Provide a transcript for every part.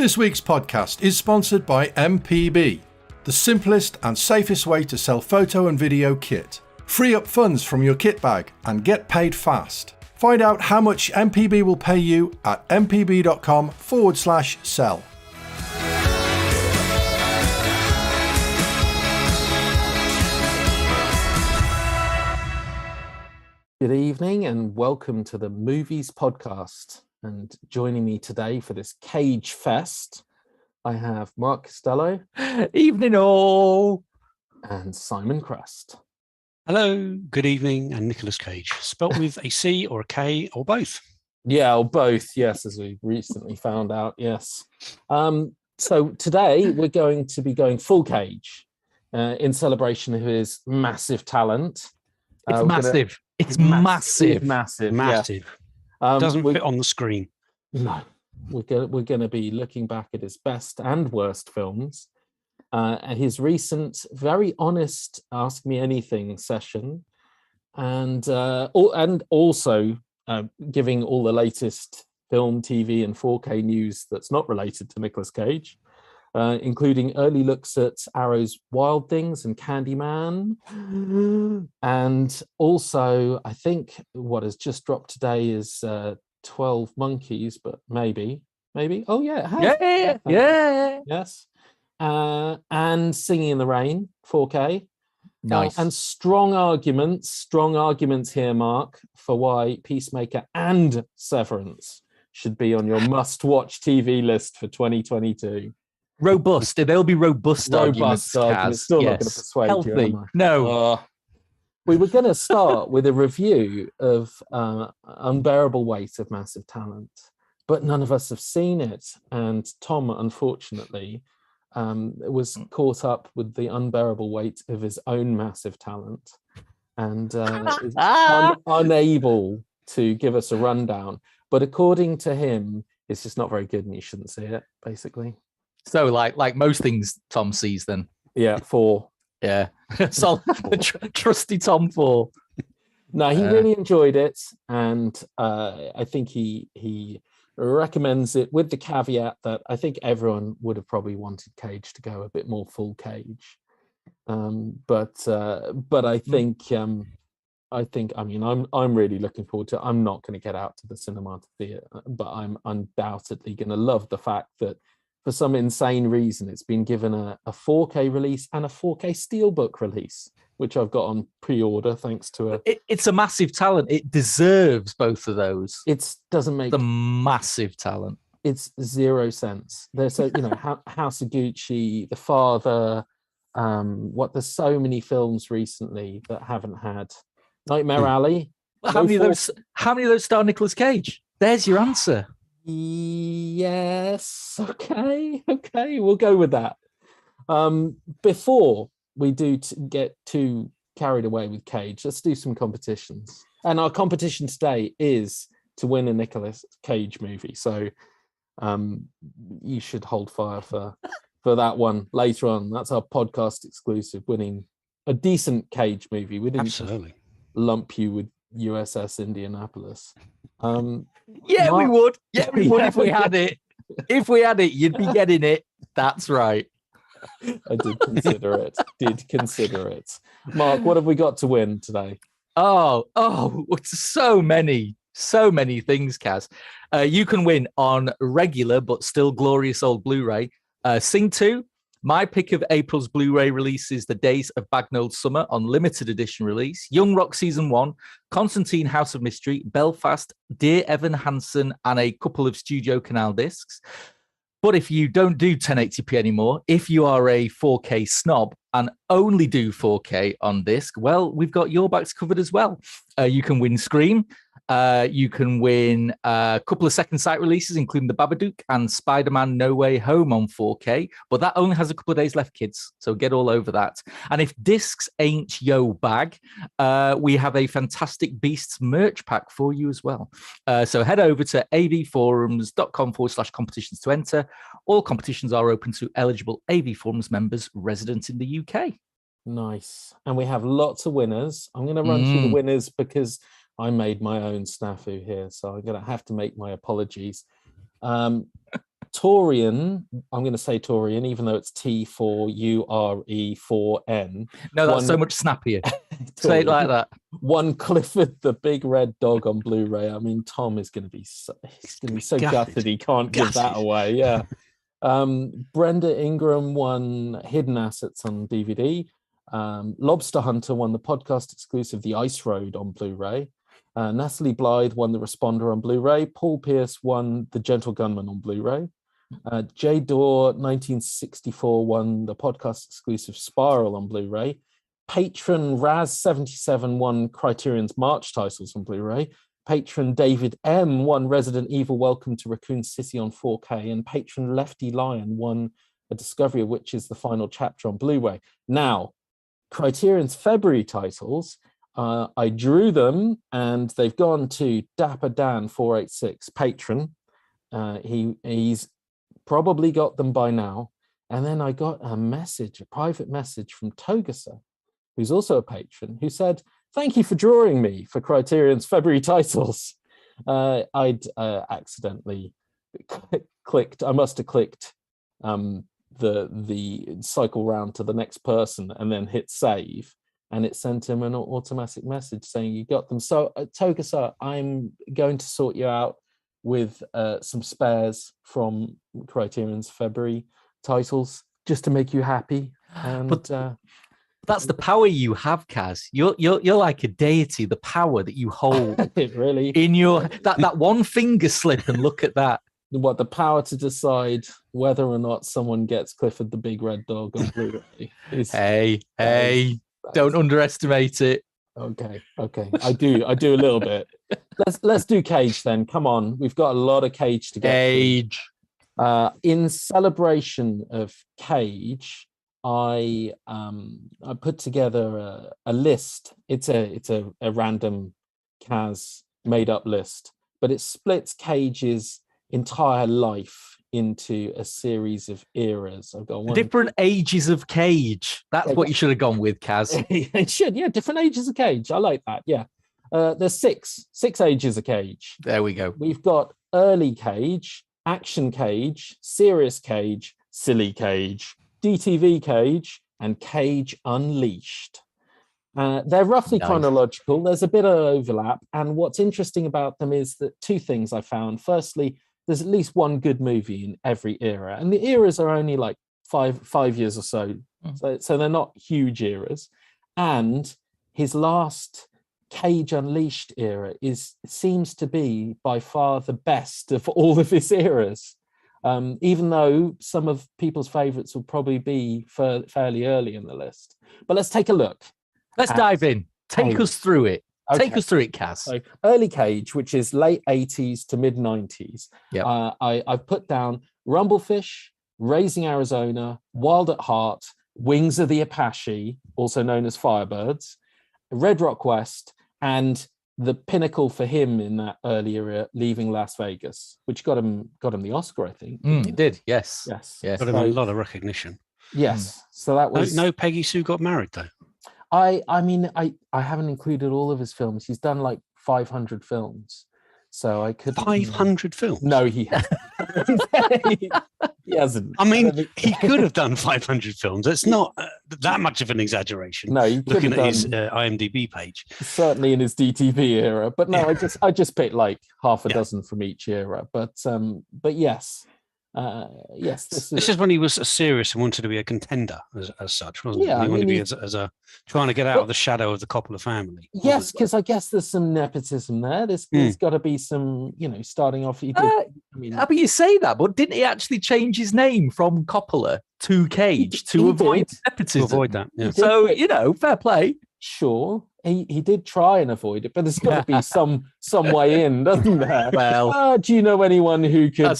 This week's podcast is sponsored by MPB, the simplest and safest way to sell photo and video kit. Free up funds from your kit bag and get paid fast. Find out how much MPB will pay you at mpb.com/sell. Good evening and welcome to the Movies Podcast. And joining me today for this Cage Fest, I have Mark Costello. Evening all. And Simon Crust. Hello, good evening, and Nicolas Cage. Spelt with a C or a K or both. Yeah, or both, yes, as we recently found out, yes. So today we're going to be going full Cage in celebration of his massive talent. It's massive. It's massive. Massive. Massive. Yeah. Doesn't fit on the screen. No. We're going to be looking back at his best and worst films. His recent, very honest Ask Me Anything session, and also giving all the latest film, TV, and 4K news that's not related to Nicolas Cage, including early looks at Arrow's Wild Things and Candyman. And also, I think what has just dropped today is 12 Monkeys, but maybe. Oh, yeah, it has. Yeah. Yes. And Singing in the Rain, 4K. Nice. And strong arguments here, Mark, for why Peacemaker and Severance should be on your must-watch TV list for 2022. Robust. They'll be robust arguments. Still not going to persuade Healthy. you, am I? No. We were going to start with a review of Unbearable Weight of Massive Talent, but none of us have seen it. And Tom, unfortunately, was caught up with the unbearable weight of his own massive talent and is unable to give us a rundown. But according to him, it's just not very good and you shouldn't see it, basically. So like most things Tom sees then. Yeah, 4. Yeah. So trusty Tom 4. No, he really enjoyed it, and I think he recommends it with the caveat that I think everyone would have probably wanted Cage to go a bit more full Cage. But I think I'm really looking forward to it. I'm not going to get out to the cinema to see it, but I'm undoubtedly going to love the fact that for some insane reason it's been given a 4K release and a 4K Steelbook release, which I've got on pre-order thanks to it's a massive talent. It deserves both of those. It doesn't make the massive talent. It's 0 sense. There's House of Gucci, The Father. There's so many films recently that haven't had Nightmare Alley. How many of those star Nicolas Cage? There's your answer. Yes. Okay, we'll go with that. Before we do get too carried away with Cage, let's do some competitions. And our competition today is to win a Nicolas Cage movie. So you should hold fire for that one later on. That's our podcast exclusive, winning a decent Cage movie. We didn't Absolutely lump you with USS Indianapolis. Yeah, Mark, we would. Yeah, we would if we had it. If we had it, you'd be getting it. That's right. I did consider it. Mark, what have we got to win today? Oh, so many things, Kaz. You can win on regular but still glorious old Blu-ray. Sing 2. My pick of April's Blu-ray releases The Days of Bagnalled Summer on limited edition release, Young Rock Season 1, Constantine House of Mystery, Belfast, Dear Evan Hansen, and a couple of Studio Canal discs. But if you don't do 1080p anymore, if you are a 4K snob and only do 4K on disc, well, we've got your backs covered as well. You can win Scream. You can win a couple of second sight releases, including The Babadook and Spider-Man No Way Home on 4K. But that only has a couple of days left, kids. So get all over that. And if discs ain't yo bag, we have a fantastic Beasts merch pack for you as well. So head over to avforums.com/competitions to enter. All competitions are open to eligible AV Forums members resident in the UK. Nice. And we have lots of winners. I'm going to run through the winners because I made my own snafu here, so I'm going to have to make my apologies. Tom Torian, I'm going to say Torian, even though it's T4URE4N. No, that's so much snappier. Say it like that. One Clifford the Big Red Dog on Blu-ray. I mean, Tom is going to be so gutted he can't give that away. Yeah. Brenda Ingram won Hidden Assets on DVD. Lobster Hunter won the podcast exclusive The Ice Road on Blu-ray. Natalie Blythe won The Responder on Blu-ray. Paul Pierce won The Gentle Gunman on Blu-ray. J. Dore 1964 won the podcast exclusive Spiral on Blu-ray. Patron Raz77 won Criterion's March titles on Blu-ray. Patron David M won Resident Evil Welcome to Raccoon City on 4K. And patron Lefty Lion won A Discovery of Witches, the final chapter on Blu-ray. Now, Criterion's February titles, I drew them and they've gone to Dapper Dan 486 patron. He's probably got them by now. And then I got a private message from Togasa, who's also a patron, who said, "Thank you for drawing me for Criterion's February titles." I'd accidentally clicked. I must have clicked the cycle round to the next person and then hit save, and it sent him an automatic message saying you got them. So Togasa, I'm going to sort you out with some spares from Criterion's February titles just to make you happy. And that's the power you have, Kaz. You're like a deity. The power that you hold really in your that one finger slip, and look at that. What, the power to decide whether or not someone gets Clifford the Big Red Dog on Blu-ray. Hey, don't underestimate it. Okay. I do a little bit. Let's do Cage then. Come on, we've got a lot of Cage to get. Cage. In celebration of Cage, I put together a list. It's a random Kaz made up list, but it splits Cage's entire life into a series of eras. I've got different ages of Cage. That's what you should have gone with, Kaz. It should, yeah, different ages of Cage. I like that. Yeah, there's six ages of Cage. There we go. We've got early Cage, action Cage, serious Cage, silly Cage, DTV Cage, and Cage Unleashed. They're roughly chronological. There's a bit of overlap, and what's interesting about them is that two things I found. Firstly, there's at least one good movie in every era, and the eras are only like five years or so. So they're not huge eras. And his last Cage Unleashed era seems to be by far the best of all of his eras. Even though some of people's favorites will probably be fairly early in the list. But let's take a look. Let's dive in. Take us through it. Okay. Take us through it, Kaz. So early Cage, which is late 80s to mid 90s. Yep. I've put down Rumblefish, Raising Arizona, Wild at Heart, Wings of the Apache, also known as Firebirds, Red Rock West, and the pinnacle for him in that early era, Leaving Las Vegas, which got him the Oscar, I think. It did, yes. Got him a lot of recognition. Yes. So that was no Peggy Sue Got Married though. I mean, I haven't included all of his films. He's done like 500 films. So I could 500 films? No, he hasn't. He hasn't. I mean, he could have done 500 films. It's not that much of an exaggeration. No, he looking at his IMDb page. Certainly in his DTV era. But no, I just picked like half a dozen from each era. But yes. Yes, this is when he was serious and wanted to be a contender as such, wasn't he? Yeah, he wanted to be as a trying to get out of the shadow of the Coppola family. Yes, because I guess there's some nepotism there. There's got to be some, starting off. But you say that, but didn't he actually change his name from Coppola to Cage to avoid nepotism? To avoid that, yeah. So fair play. Sure, he did try and avoid it, but there's got to be some way in, doesn't there? Well, do you know anyone who could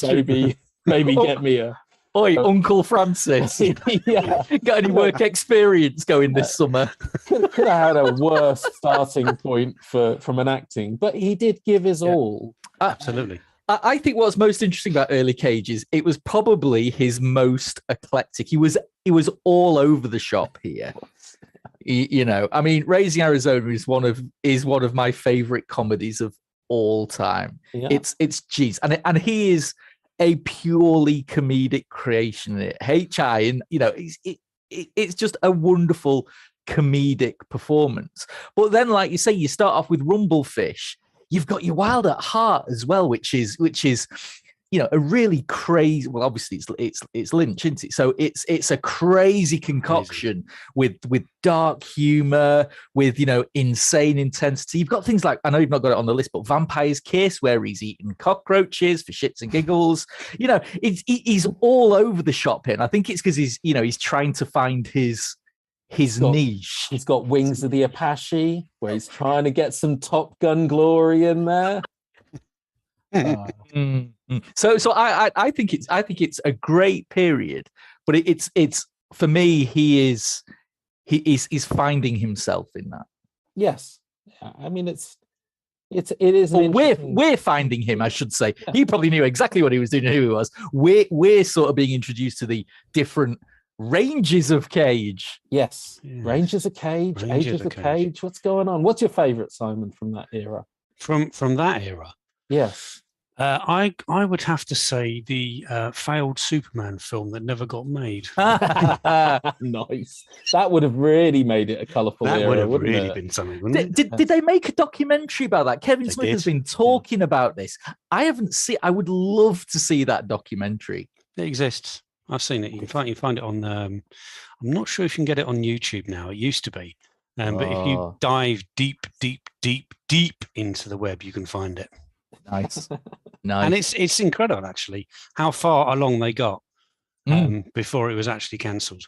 maybe get me a... Oi, Uncle Francis. Got any work experience going this summer? Could have had a worse starting point from an acting, but he did give his all. Absolutely. I think what's most interesting about early Cage is it was probably his most eclectic. He was all over the shop here. I mean, Raising Arizona is one of my favorite comedies of all time. Yeah. It's geez, and he is a purely comedic creation in it. HI, and it's just a wonderful comedic performance. But then, like you say, you start off with Rumblefish. You've got your Wild at Heart as well, which is a really crazy. Well, obviously it's Lynch, isn't it? So it's a crazy concoction with dark humor, with insane intensity. You've got things like, I know you've not got it on the list, but Vampire's Kiss, where he's eating cockroaches for shits and giggles. He's all over the shop here, and I think it's because he's trying to find his niche. He's got Wings of the Apache, where he's trying to get some Top Gun glory in there. So I think it's a great period, but it's for me, he is finding himself in that. Yes, I mean it is. Well, we're finding him, I should say. He probably knew exactly what he was doing and who he was. We're sort of being introduced to the different ranges of Cage. Yes, ranges of Cage, ages of Cage. What's going on? What's your favourite, Simon, from that era? From that era? Yes. I would have to say the failed Superman film that never got made. Nice. That would have really made it a colourful era. That would have really it? Been something, wouldn't it? Did they make a documentary about that? Kevin Smith has been talking about this. I haven't seen. I would love to see that documentary. It exists. I've seen it. You can find it on. I'm not sure if you can get it on YouTube now. It used to be, but if you dive deep into the web, you can find it. Nice. And it's incredible, actually, how far along they got before it was actually cancelled.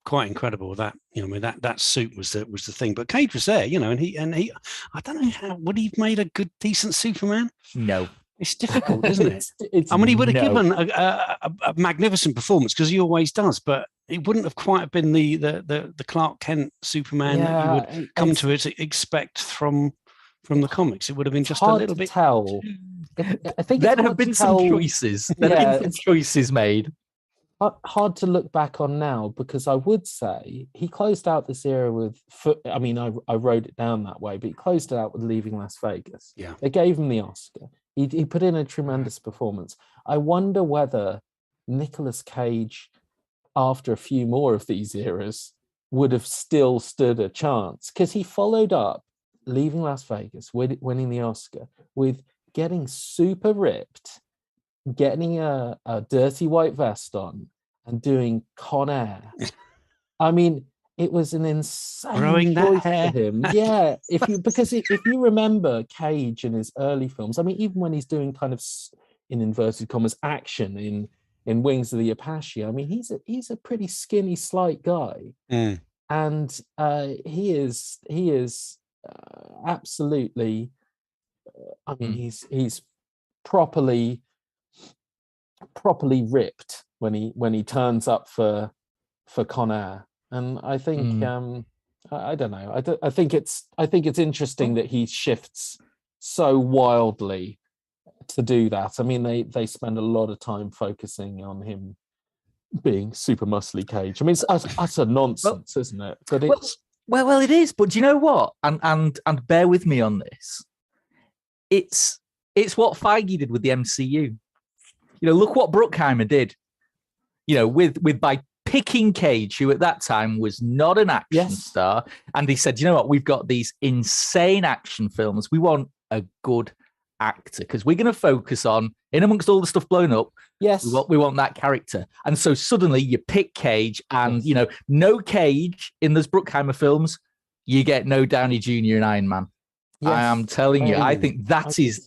Quite incredible that that suit was the thing. But Cage was there, and he I don't know how would he have made a good decent Superman. No. It's difficult, isn't it? I mean, he would have given a magnificent performance because he always does, but it wouldn't have quite been the Clark Kent Superman that you would come to expect from the comics. It would have been just a little bit. Tell. I think there have been some choices. There have been some choices made. Hard to look back on now, because I would say he closed out this era with. I mean, I wrote it down that way, but he closed it out with Leaving Las Vegas. Yeah, they gave him the Oscar. He put in a tremendous performance. I wonder whether Nicolas Cage, after a few more of these eras, would have still stood a chance, because he followed up Leaving Las Vegas, winning the Oscar, with getting super ripped, getting a dirty white vest on, and doing Con Air. I mean, it was an insane choice for him. Yeah, if you remember Cage in his early films, I mean, even when he's doing kind of, in inverted commas, action in Wings of the Apache, I mean, he's a pretty skinny, slight guy, and he is absolutely. I mean, he's properly ripped when he turns up for Con Air. And I think I don't know. I think it's interesting that he shifts so wildly to do that. I mean, they spend a lot of time focusing on him being super muscly Cage. I mean, it's utter nonsense, isn't it? But it's well, it is. But do you know what? And bear with me on this. It's what Feige did with the MCU. Look what Bruckheimer did. With by picking Cage, who at that time was not an action star, and he said, "You know what? We've got these insane action films. We want a good actor because we're going to focus on, in amongst all the stuff blown up. Yes, we want that character." And so suddenly you pick Cage, and no Cage in those Bruckheimer films, you get no Downey Jr. and Iron Man. Yes. I am telling you, I think that is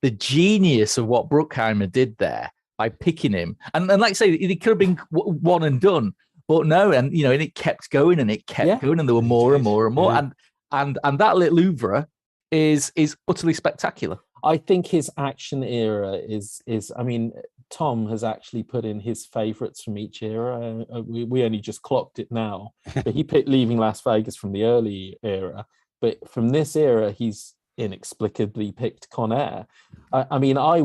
the genius of what Bruckheimer did there by picking him. And like I say, it could have been one and done, but no, and and it kept going and it kept going, and there were more and more and more, and that little oeuvre is utterly spectacular. I think his action era is. I mean, Tom has actually put in his favourites from each era. We only just clocked it now, but he picked Leaving Las Vegas from the early era. But from this era, he's inexplicably picked Con Air. I mean, I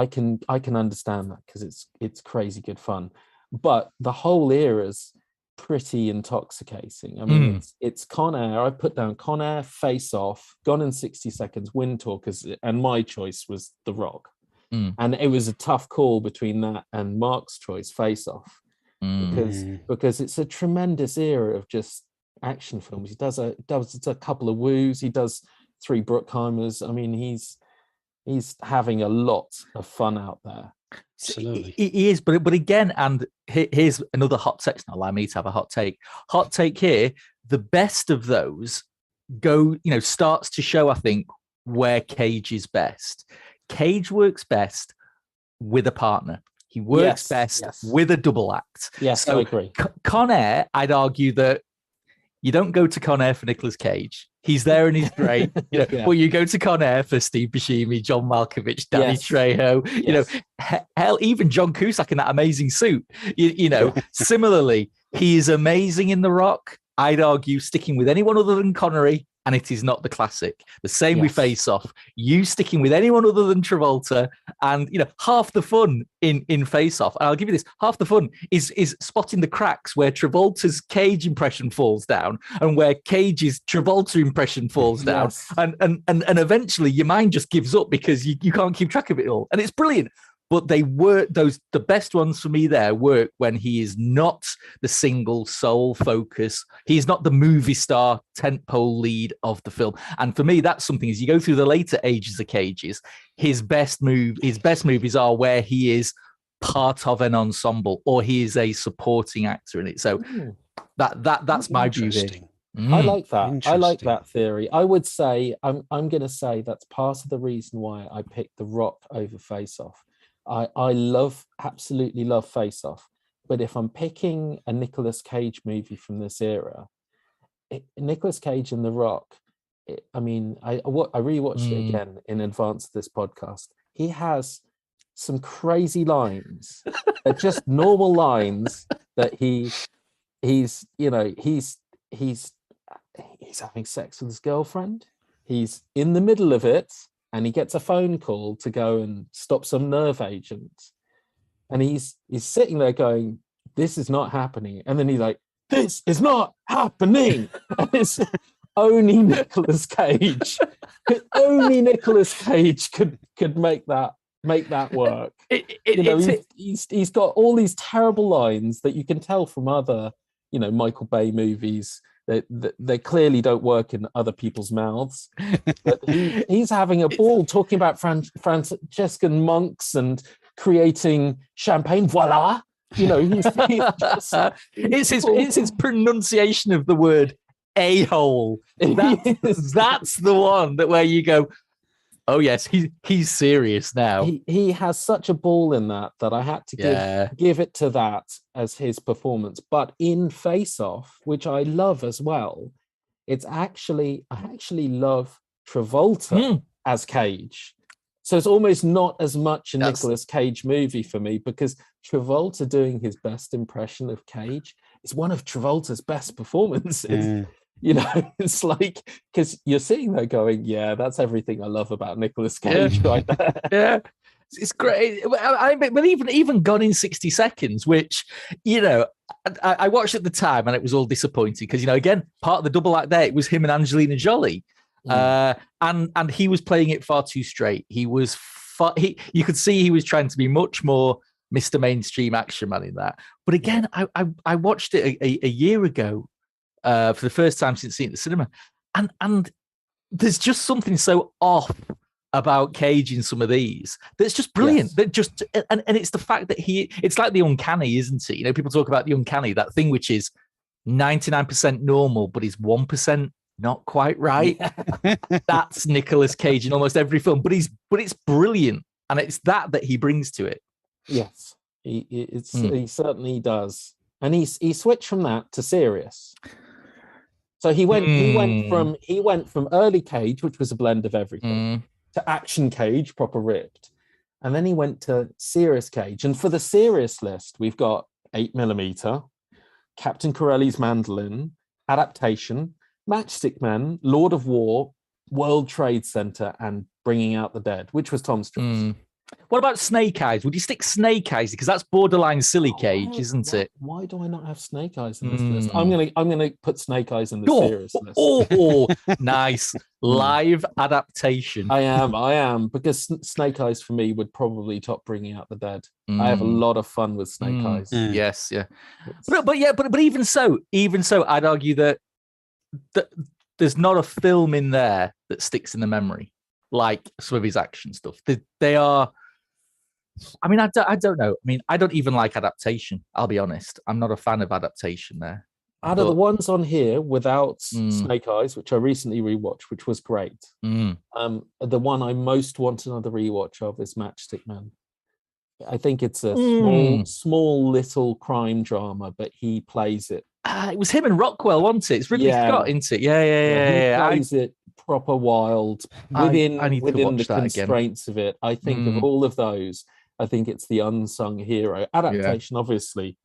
can understand that because it's crazy good fun. But the whole era's pretty intoxicating. I mean, it's Con Air. I put down Con Air, Face Off, Gone in 60 Seconds, Wind Talkers, and my choice was The Rock. And it was a tough call between that and Mark's choice, Face Off, because it's a tremendous era of just action films. He does a couple of Woos, he does 3 Bruckheimers. I mean, he's having a lot of fun out there. Absolutely. He is, but again, and here's another hot take. It's not allow me to have a hot take. Hot take here, the best of those starts to show, I think, where Cage is best. Cage works best with a partner. He works best with a double act. Yes, so I agree. Con Air, I'd argue that you don't go to Con Air for Nicolas Cage. He's there and he's great. But you go to Con Air for Steve Buscemi, John Malkovich, Danny Trejo. Hell, even John Cusack in that amazing suit. Similarly, he is amazing in The Rock. I'd argue sticking with anyone other than Connery, and it is not the classic. The same with Face Off. You sticking with anyone other than Travolta, and half the fun in Face Off, and I'll give you this, half the fun is spotting the cracks where Travolta's Cage impression falls down and where Cage's Travolta impression falls down. And eventually your mind just gives up because you can't keep track of it all. And it's brilliant. But they work, the best ones for me there work when he is not the single sole focus. He's not the movie star tentpole lead of the film. And for me, that's something, as you go through the later ages of Cage's, his best movies are where he is part of an ensemble or he is a supporting actor in it. So that's my view here. I like that. I like that theory. I would say, I'm going to say that's part of the reason why I picked The Rock over Face Off. I absolutely love Face Off, but if I'm picking a Nicolas Cage movie from this era, Nicolas Cage and The Rock, I rewatched it again in advance of this podcast. He has some crazy lines, they're just normal lines that he's having sex with his girlfriend. He's in the middle of it, and he gets a phone call to go and stop some nerve agent. And he's sitting there going, this is not happening. And then he's like, this is not happening. And it's only Nicolas Cage. Only Nicolas Cage could make that work. He's got all these terrible lines that you can tell from other, Michael Bay movies. They clearly don't work in other people's mouths, but he's having a ball talking about Franciscan monks and creating champagne. Voila, it's his pronunciation of the word a-hole. That's the one where you go, oh yes, he's serious now. He has such a ball in that I had to give it to that as his performance. But in Face Off, which I love as well, I actually love Travolta as Cage. So it's almost not as much a Nicolas Cage movie for me, because Travolta doing his best impression of Cage is one of Travolta's best performances. It's like, because you're sitting there going, yeah, that's everything I love about Nicolas Cage right there. Yeah, it's great. But even Gone in 60 Seconds, which, I watched at the time and it was all disappointing because, again, part of the double act there, it was him and Angelina Jolie. And he was playing it far too straight. He was, you could see he was trying to be much more Mr. Mainstream action man in that. But again, I watched it a year ago. For the first time since seeing it at the cinema, and there's just something so off about Cage in some of these that's just brilliant. Yes. That just and it's the fact that it's like the uncanny, isn't it? People talk about the uncanny, that thing which is 99% normal but is 1% not quite right. Yeah. That's Nicolas Cage in almost every film, but it's brilliant, and it's that he brings to it. Yes, he certainly does, and he switched from that to serious. So he went from early Cage, which was a blend of everything, to action Cage, proper ripped. And then he went to serious Cage. And for the serious list, we've got 8mm, Captain Corelli's Mandolin, Adaptation, Matchstick Men, Lord of War, World Trade Center, and Bringing Out the Dead, which was Tom Strips. What about Snake Eyes? Would you stick Snake Eyes because that's borderline silly Cage, isn't it? Why do I not have Snake Eyes in this list? I'm gonna put Snake Eyes in the serious list. Nice live adaptation. I am because Snake Eyes for me would probably top Bringing Out the Dead. I have a lot of fun with Snake Eyes. Yes, yeah, but even so, I'd argue that there's not a film in there that sticks in the memory like some of his action stuff. They are. I mean, I don't know. I mean, I don't even like adaptation. I'll be honest. I'm not a fan of adaptation there. Out of the ones on here without Snake Eyes, which I recently rewatched, which was great. The one I most want another rewatch of is Matchstick Man. I think it's a small little crime drama, but he plays it. It was him and Rockwell, wasn't it? It's Ridley Scott, isn't it? Yeah. He plays it proper wild within the constraints of it. I think of all of those, I think it's the unsung hero. Adaptation obviously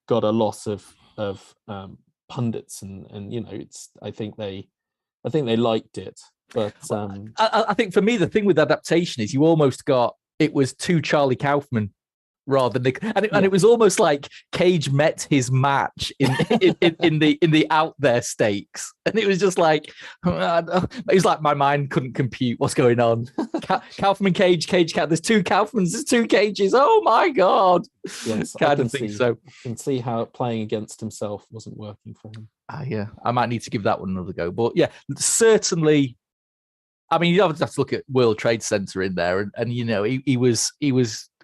got a lot of pundits and it's I think they liked it, but I think for me the thing with adaptation is you almost got it was two Charlie Kaufman rather than and it was almost like Cage met his match in the out there stakes, and it was just like it was like my mind couldn't compute what's going on. Kaufman, Cage, there's two Kaufmans, there's two Cages. Oh my god! Yes, I can think so. I can see how playing against himself wasn't working for him. Yeah, I might need to give that one another go, but yeah, certainly. I mean, you have to look at World Trade Center in there, and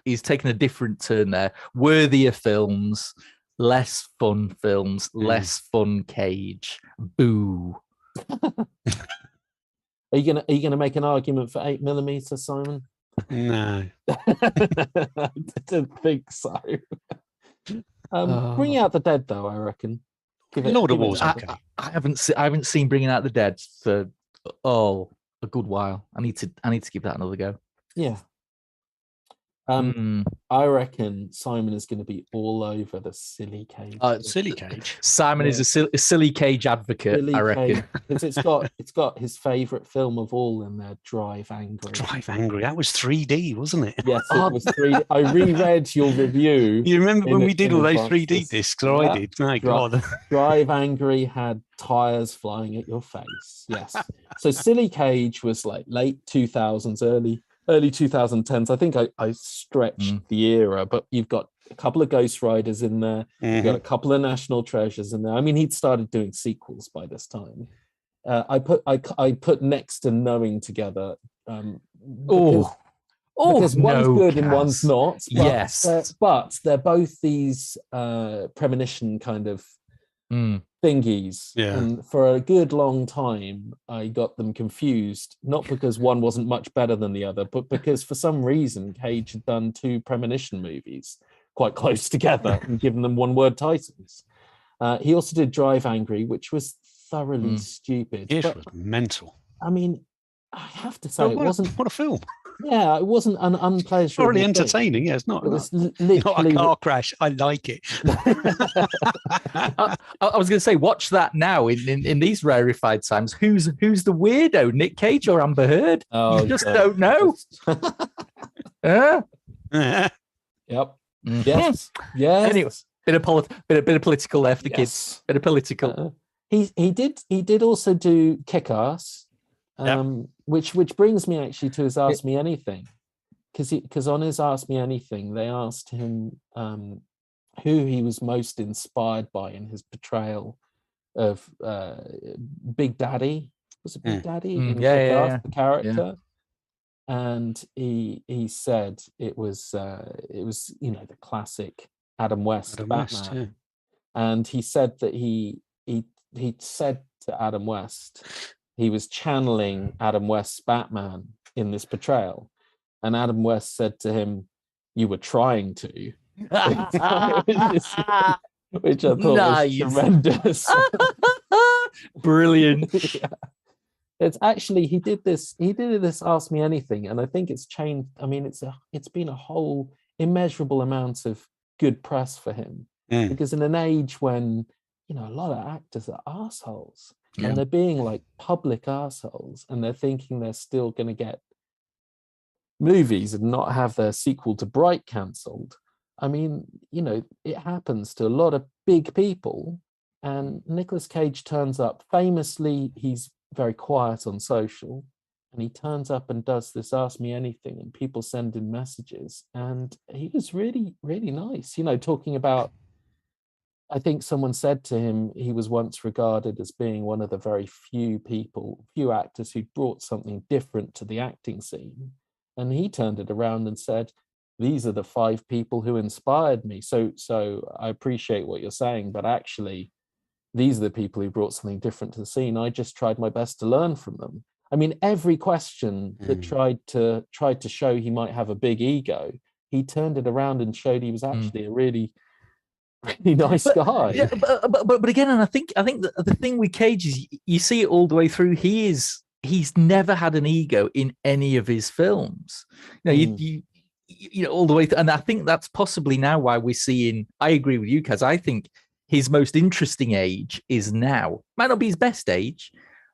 he's taken a different turn there. Worthier films, less fun films, less fun Cage. Boo. Are you gonna make an argument for 8mm, Simon? No. I didn't think so. Bring Out the Dead, though, I reckon. Lord of War's okay. I haven't seen Bringing Out the Dead for a good while. I need to give that another go. Yeah. I reckon Simon is going to be all over the silly Cage. Silly Cage. Simon is a silly Cage advocate, I reckon. Because it's got his favourite film of all in there, Drive Angry. Drive Angry. That was 3D, wasn't it? Yes, it was 3D. I reread your review. You remember when we did all those 3D discs? Or I did. My God. Drive Angry had tyres flying at your face. Yes. So silly Cage was like late 2000s, early 2010s. I think I stretched the era, but you've got a couple of Ghost Riders in there. You've got a couple of National Treasures in there. I mean, he'd started doing sequels by this time. I put Next and Knowing together. Because one's good and one's not. But, yes, but they're both these premonition kind of thingies, and for a good long time I got them confused, not because one wasn't much better than the other, but because for some reason Cage had done two premonition movies quite close together and given them one-word titles. He also did Drive Angry, which was thoroughly stupid. It was mental. I mean, I have to say, what a film. Yeah, it wasn't an unpleasurable. Really entertaining. Yeah, it's not. It was not a car crash. I like it. I was going to say, watch that now in these rarefied times. Who's the weirdo, Nick Cage or Amber Heard? You just don't know. Yep. Yes. Yes. Anyway, bit of political there for the kids. Bit of political. He did also do Kick-Ass. Which brings me actually to his Ask Me Anything, because on his Ask Me Anything they asked him who he was most inspired by in his portrayal of Big Daddy. Was it Big Daddy? The character. And he said it was the classic Adam West Batman. And he said that he said to Adam West he was channeling Adam West's Batman in this portrayal. And Adam West said to him, "You were trying to." Which I thought was tremendous. Brilliant. Yeah. It's actually, he did this Ask Me Anything, and I think it's changed. I mean, it's been a whole immeasurable amount of good press for him. Because in an age when, a lot of actors are assholes, and they're being like public assholes, and they're thinking they're still going to get movies and not have their sequel to Bright cancelled. I mean, you know, it happens to a lot of big people, and Nicolas Cage turns up. Famously, he's very quiet on social, and he turns up and does this Ask Me Anything, and people send in messages, and he was really, really nice, you know, talking about, I think someone said to him he was once regarded as being one of the very few actors who brought something different to the acting scene. And he turned it around and said, these are the 5 people who inspired me. So I appreciate what you're saying, but actually, these are the people who brought something different to the scene. I just tried my best to learn from them. I mean, every question that tried to show he might have a big ego, he turned it around and showed he was actually a really nice guy. Yeah, but again, and I think the thing with Cage is you see it all the way through. He's never had an ego in any of his films. You know, all the way through, and I think that's possibly now why we're seeing. I agree with you, Kaz. I think his most interesting age is now. Might not be his best age,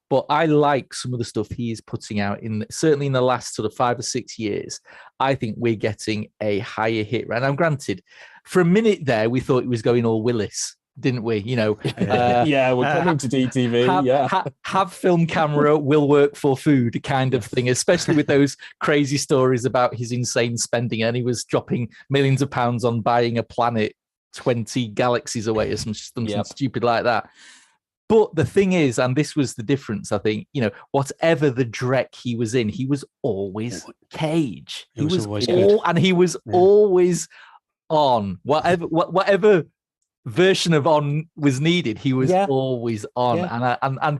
but I like some of the stuff he is putting out certainly in the last sort of 5 or 6 years. I think we're getting a higher hit rate. And granted, for a minute there, we thought he was going all Willis, didn't we? You know, yeah, we're coming to DTV. Have film camera will work for food kind of thing, especially with those crazy stories about his insane spending. And he was dropping millions of pounds on buying a planet 20 galaxies away or something stupid like that. But the thing is, and this was the difference, I think, you know, whatever the dreck he was in, he was always Cage. He was always good. And he was always on. Whatever version of on was needed, he was always on. And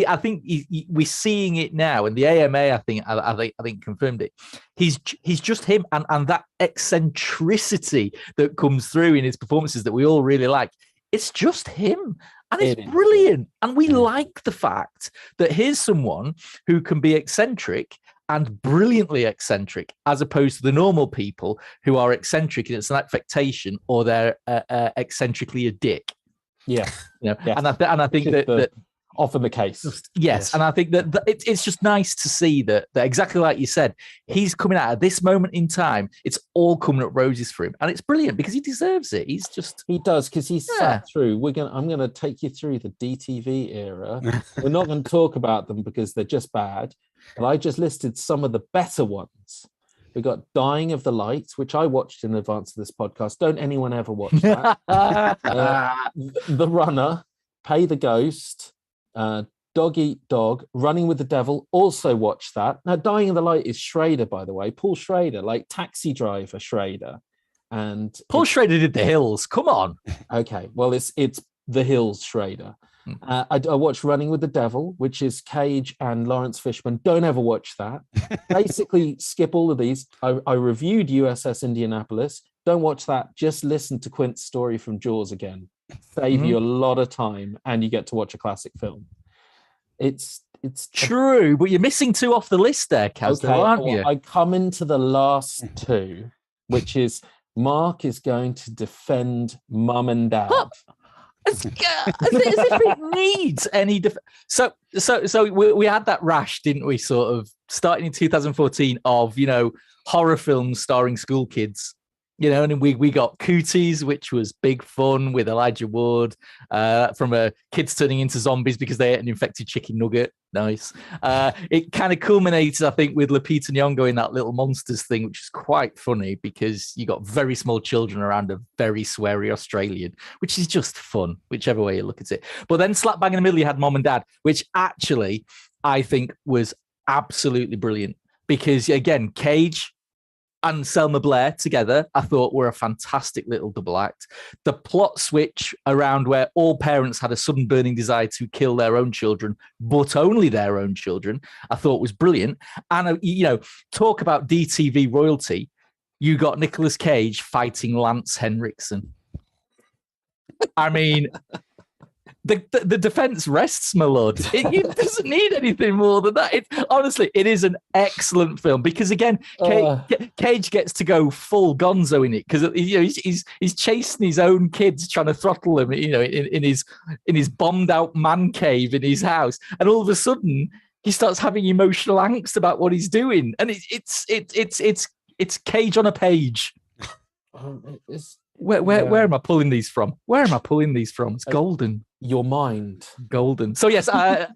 I think we're seeing it now, and the AMA I think confirmed it. He's just him, and that eccentricity that comes through in his performances that we all really like. It's just him. And it's brilliant. And we like the fact that here's someone who can be eccentric and brilliantly eccentric, as opposed to the normal people who are eccentric and it's an affectation, or they're eccentrically a dick. Yeah. You know? And I think that often the case. Yes. And I think that it's just nice to see that exactly like you said, he's coming out at this moment in time. It's all coming up roses for him. And it's brilliant because he deserves it. He does, because he's sat through. I'm going to take you through the DTV era. We're not going to talk about them because they're just bad. But I just listed some of the better ones. We got Dying of the Light, which I watched in advance of this podcast. Don't anyone ever watch that. The Runner, Pay the Ghost, Dog Eat Dog, Running with the Devil. Also watch that. Now, Dying of the Light is Schrader, by the way. Paul Schrader, like Taxi Driver Schrader. And Paul Schrader did The Hills. Come on. Okay, well, it's The Hills Schrader. I watched Running with the Devil, which is Cage and Lawrence Fishburne. Don't ever watch that. Basically, skip all of these. I reviewed USS Indianapolis. Don't watch that. Just listen to Quint's story from Jaws again. Save you a lot of time, and you get to watch a classic film. It's true, but you're missing 2 off the list there, Kaz, aren't you? I come into the last 2, which is Mark is going to defend Mum and Dad. As if it needs any so we had that rash, didn't we, sort of starting in 2014 of, you know, horror films starring school kids, you know, and we got Cooties, which was big fun with Elijah Wood, from kids turning into zombies because they ate an infected chicken nugget. Nice. It kind of culminated, I think, with Lupita Nyong'o in that Little Monsters thing, which is quite funny because you got very small children around a very sweary Australian, which is just fun, whichever way you look at it. But then slap bang in the middle, you had Mom and Dad, which actually I think was absolutely brilliant because, again, Cage and Selma Blair together, I thought were a fantastic little double act. The plot switch around where all parents had a sudden burning desire to kill their own children, but only their own children, I thought was brilliant. And, you know, talk about DTV royalty. You got Nicolas Cage fighting Lance Henriksen. I mean, the defense rests, my lord. It doesn't need anything more than that. Honestly, it is an excellent film because, again, Cage gets to go full gonzo in it because, you know, he's chasing his own kids, trying to throttle them, you know, in his bombed out man cave in his house, and all of a sudden he starts having emotional angst about what he's doing, and it's Cage on a page. Where am I pulling these from? It's golden. Your mind. Golden. So yes, I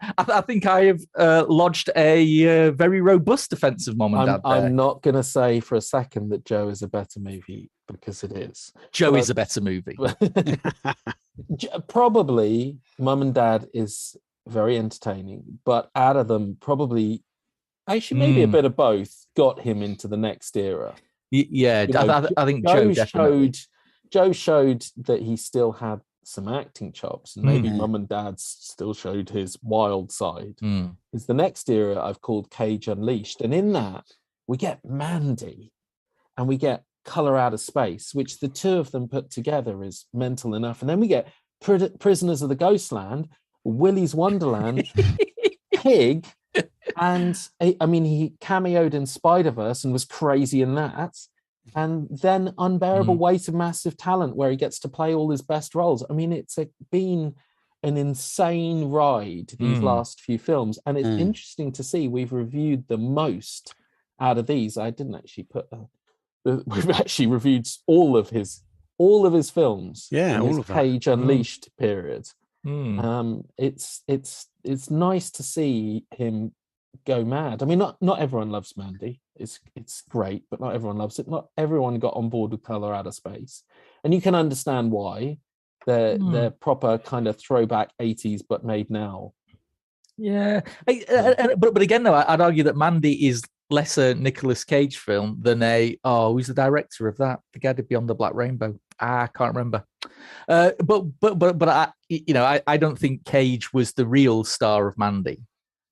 think I have lodged a very robust defense of Mom and Dad. I'm not going to say for a second that Joe is a better movie, because it is. Joe is a better movie. Probably Mum and Dad is very entertaining, but out of them, probably, actually maybe a bit of both, got him into the next era. Yeah, I think Joe showed that he still had some acting chops, and maybe Mum and Dad still showed his wild side. Is the next era I've called Cage Unleashed, and in that we get Mandy and we get Color Out of Space, which the two of them put together is mental enough, and then we get Prisoners of the Ghostland, Willy's Wonderland, Pig, and I mean, he cameoed in Spider-Verse and was crazy in that. And then Unbearable Weight of Massive Talent, where he gets to play all his best roles. I mean, it's been an insane ride, these last few films. And it's interesting to see we've reviewed the most out of these. I didn't actually put... we've actually reviewed all of his films. Yeah, all of Cage Unleashed period. It's nice to see him go mad. I mean, not everyone loves Mandy. It's great, but not everyone loves it. Not everyone got on board with Color Out of Space, and you can understand why. They're proper kind of throwback 80s, but made now. Yeah, but again, though, I'd argue that Mandy is less a Nicolas Cage film than who's the director of that? The guy did Beyond the Black Rainbow. I can't remember. But I don't think Cage was the real star of Mandy.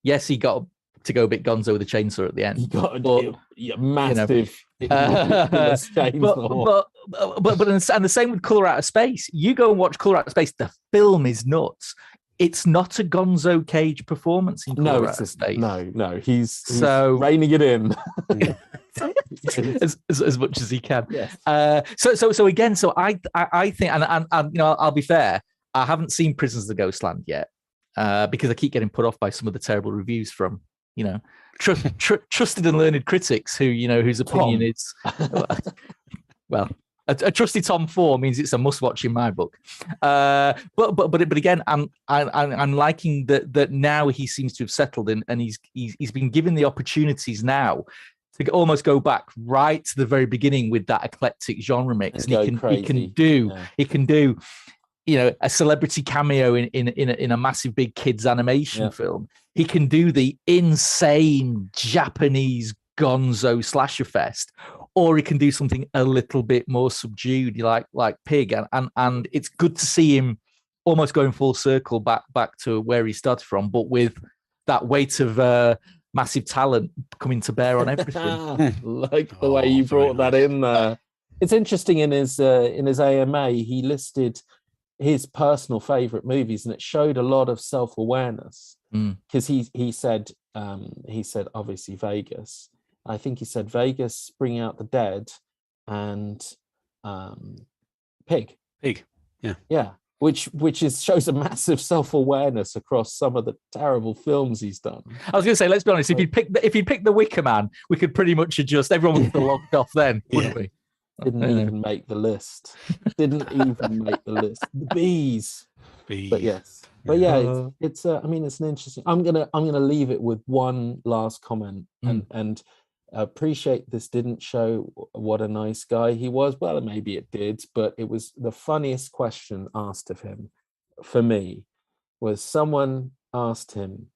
Yes, he got to go a bit gonzo with a chainsaw at the end. He got a massive chainsaw. But and the same with Color Out of Space. You go and watch Color Out of Space. The film is nuts. It's not a gonzo Cage performance in Color Out of Space. No, he's reining it in. as much as he can. Yes. So again, I think, and I'll be fair, I haven't seen Prisoners of the Ghostland yet, because I keep getting put off by some of the terrible reviews from trusted and learned critics whose opinion is well. A trusty Tom 4 means it's a must-watch in my book, but again, I'm liking that now he seems to have settled in, and he's been given the opportunities now to almost go back right to the very beginning with that eclectic genre mix. And he can do a celebrity cameo in a massive big kids animation film. He can do the insane Japanese gonzo slasher fest, or he can do something a little bit more subdued, like Pig, and it's good to see him almost going full circle back to where he started from, but with that weight of massive talent coming to bear on everything. Like the way you brought that in there. It's interesting, in his AMA, he listed his personal favorite movies, and it showed a lot of self-awareness, because he said obviously Vegas. I think he said Vegas, Bring Out the Dead, and Pig. Yeah. Which shows a massive self-awareness across some of the terrible films he's done. I was going to say, let's be honest. If you pick The Wicker Man, we could pretty much adjust. Everyone would have logged off then, wouldn't we? Didn't even make the list. The bees. But yes. But yeah, it's I mean, it's an interesting. I'm gonna leave it with one last comment, and appreciate this didn't show what a nice guy he was. Well, maybe it did, but it was the funniest question asked of him for me was someone asked him,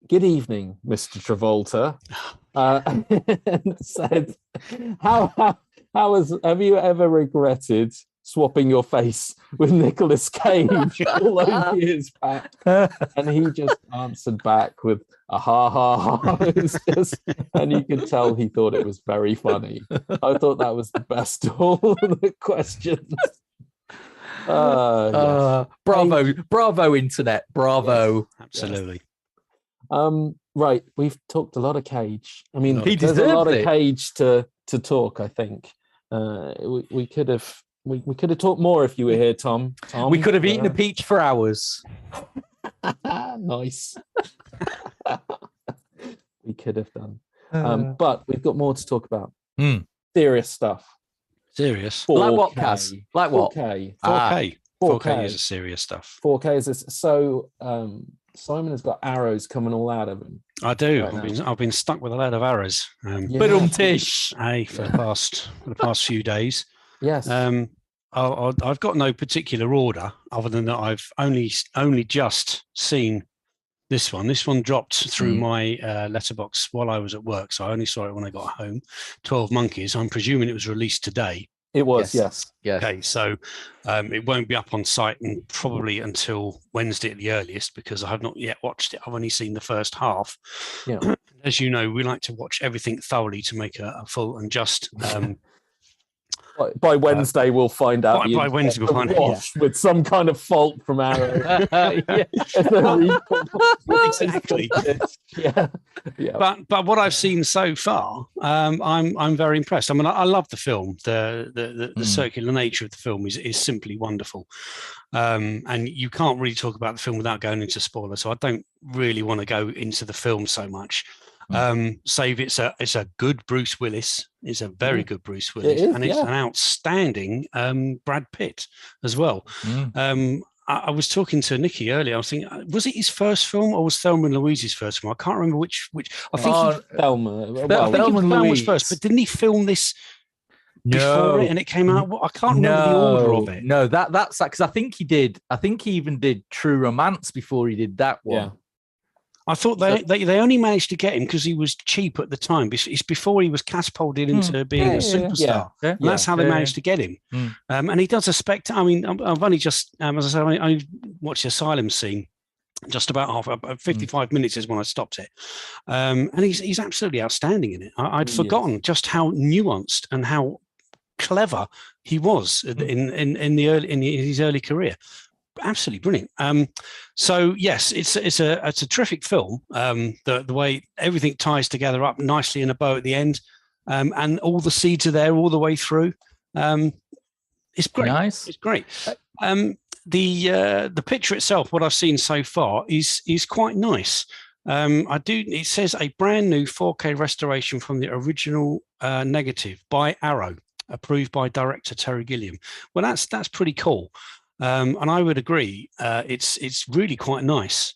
"Good evening, Mr. Travolta," and said, have you ever regretted swapping your face with Nicolas Cage all those years back? And he just answered back with a ha ha ha. And you could tell he thought it was very funny. I thought that was the best of all the questions. Yes. Bravo internet, bravo. Yes, absolutely. Yes. Right, we've talked a lot of Cage. I mean, there's a lot of Cage to talk, I think. We could have talked more if you were here, Tom. We could have eaten a peach for hours. Nice. could have done. But we've got more to talk about. Serious stuff. Serious. 4K. Like what, Kaz? Like what? 4K. 4K. 4K. 4K is a serious stuff. 4K is so. Simon has got arrows coming all out of him. I do. Right I've been stuck with a load of arrows. Tish. For the past few days. Yes. I've got no particular order other than that I've only just seen this one. This one dropped through my letterbox while I was at work, so I only saw it when I got home. 12 Monkeys. I'm presuming it was released today. It was, yes. Okay, so it won't be up on site and probably until Wednesday at the earliest because I have not yet watched it. I've only seen the first half. Yeah. As you know, we like to watch everything thoroughly to make a full and just. By Wednesday, we'll find out. By Wednesday, we'll find out. With some kind of fault from Arrow. Exactly. Yeah. But what I've seen so far, I'm very impressed. I mean, I love the film. The circular nature of the film is simply wonderful. And you can't really talk about the film without going into spoilers. So I don't really want to go into the film so much. Save it's a good Bruce Willis. It's a very good Bruce Willis, and it's an outstanding Brad Pitt as well. I was talking to Nikki earlier. I was thinking, was it his first film or was Thelma and Louise's first film? I can't remember which. I think Thelma. Thelma was first, but didn't he film this before it and it came out? I can't remember the order of it. No, that's because I think he did. I think he even did True Romance before he did that one. Yeah. I thought they only managed to get him because he was cheap at the time. It's before he was catapulted into being a superstar. Yeah. And that's how they managed to get him. And he does a spectacle. I mean, I've only just, as I said, I watched the Asylum scene. Just about 55 minutes is when I stopped it. And he's absolutely outstanding in it. I'd forgotten just how nuanced and how clever he was in his early career. Absolutely brilliant. So yes, it's a terrific film. The way everything ties together up nicely in a bow at the end, and all the seeds are there all the way through. It's great. Nice. It's great. The picture itself, what I've seen so far, is quite nice. It says a brand new 4K restoration from the original negative by Arrow, approved by director Terry Gilliam. Well, that's pretty cool. And I would agree. It's really quite nice.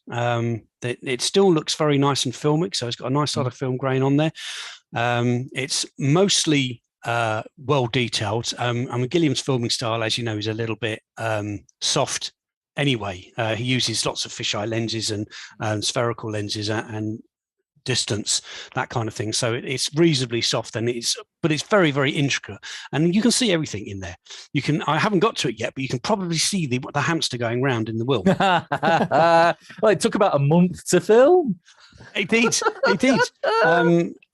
It still looks very nice and filmic, so it's got a nice sort of film grain on there. It's mostly well detailed. I mean, Gilliam's filming style, as you know, is a little bit soft. Anyway, he uses lots of fisheye lenses and spherical lenses and distance, that kind of thing. So it's reasonably soft, but it's very, very intricate, and you can see everything in there. I haven't got to it yet, but you can probably see the hamster going round in the wheel. Well, it took about a month to film. It did.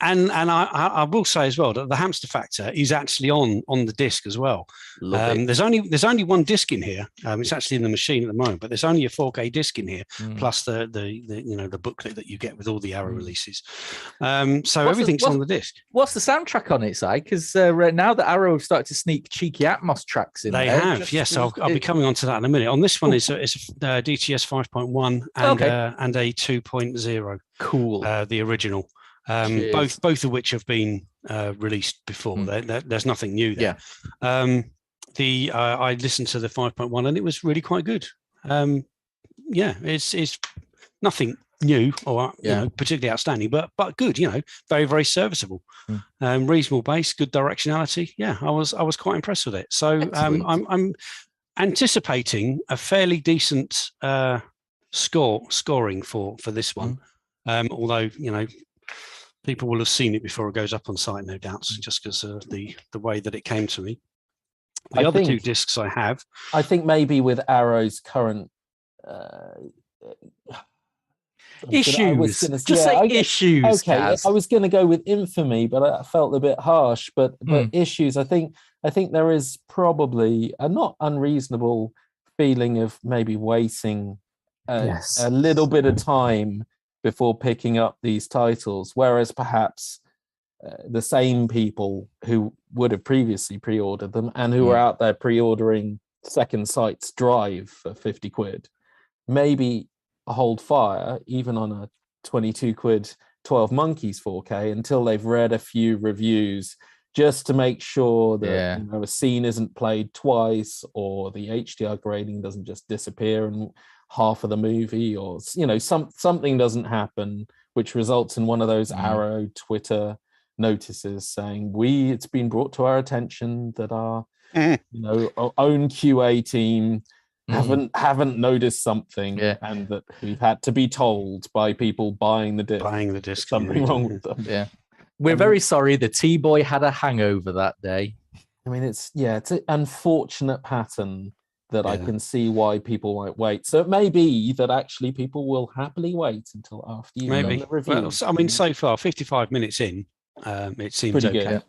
And I will say as well that the hamster factor is actually on the disc as well. There's only one disc in here. It's actually in the machine at the moment, but there's only a 4K disc in here, plus the booklet that you get with all the Arrow releases. So everything's on the disc. What's the soundtrack on it, Si? Because now that Arrow have started to sneak cheeky Atmos tracks in, they have. Yes, I'll be coming on to that in a minute. On this one, it's a DTS 5.1 and a 2.0. Cool. The original. Both of which have been released before. There's nothing new there. I listened to the 5.1 and it was really quite good. It's nothing new or particularly outstanding, but good. Very, very serviceable. Reasonable bass, good directionality. Yeah, I was quite impressed with it. So I'm anticipating a fairly decent scoring for this one. Although people will have seen it before it goes up on site, no doubt, just because of the way that it came to me. The other two discs I have, I think maybe with Arrow's current issues. Say issues. Okay, Kaz. I was going to go with infamy, but I felt a bit harsh. But issues, I think there is probably a not unreasonable feeling of maybe waiting a little bit of time before picking up these titles, whereas perhaps the same people who would have previously pre-ordered them and who are out there pre-ordering Second Sight's Drive for 50 quid, maybe hold fire even on a 22 quid 12 Monkeys 4K until they've read a few reviews just to make sure that a scene isn't played twice, or the HDR grading doesn't just disappear in half of the movie, or something doesn't happen which results in one of those Arrow Twitter notices saying it's been brought to our attention that our our own QA team haven't noticed something, and that we've had to be told by people buying the disc something wrong with them. Yeah, we're very sorry. The T-Boy had a hangover that day. I mean, it's an unfortunate pattern that I can see why people might wait. So it may be that actually people will happily wait until after you've done the review. Well, I mean, so far, 55 minutes in, it seems pretty okay. Good.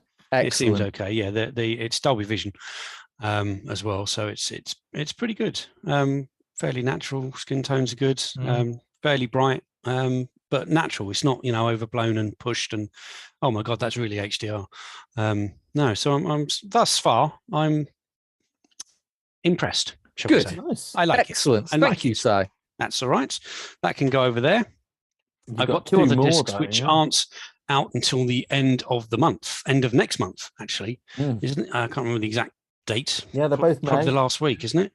It seems okay. Yeah, it's Dolby Vision as well, so it's pretty good. Fairly natural. Skin tones are good. Fairly bright, but natural. It's not overblown and pushed. And oh my god, that's really HDR. No, so I'm thus far I'm impressed. Good. Nice. I like excellent. Thank you, Si. That's all right. That can go over there. I've got two other discs which aren't out until the end of next month, actually, isn't it? I can't remember the exact date. Yeah, they're both probably May. the last week, isn't it?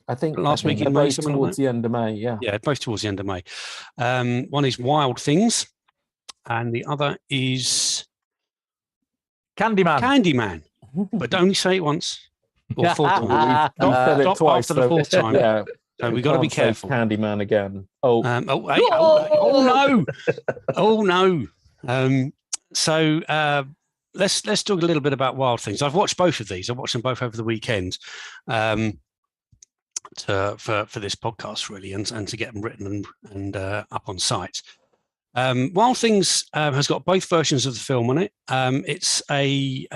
I think last week in May, towards the end of May. Yeah, both towards the end of May. One is Wild Things, and the other is Candyman. But only say it once or four times. Said it Stop twice, after the fourth time. Yeah. So we've got to be careful. Candyman again. Oh no! Oh no! So let's talk a little bit about Wild Things. I've watched both of these. I watched them both over the weekend for this podcast, really, and to get them written and up on site. Wild Things has got both versions of the film on it. It's a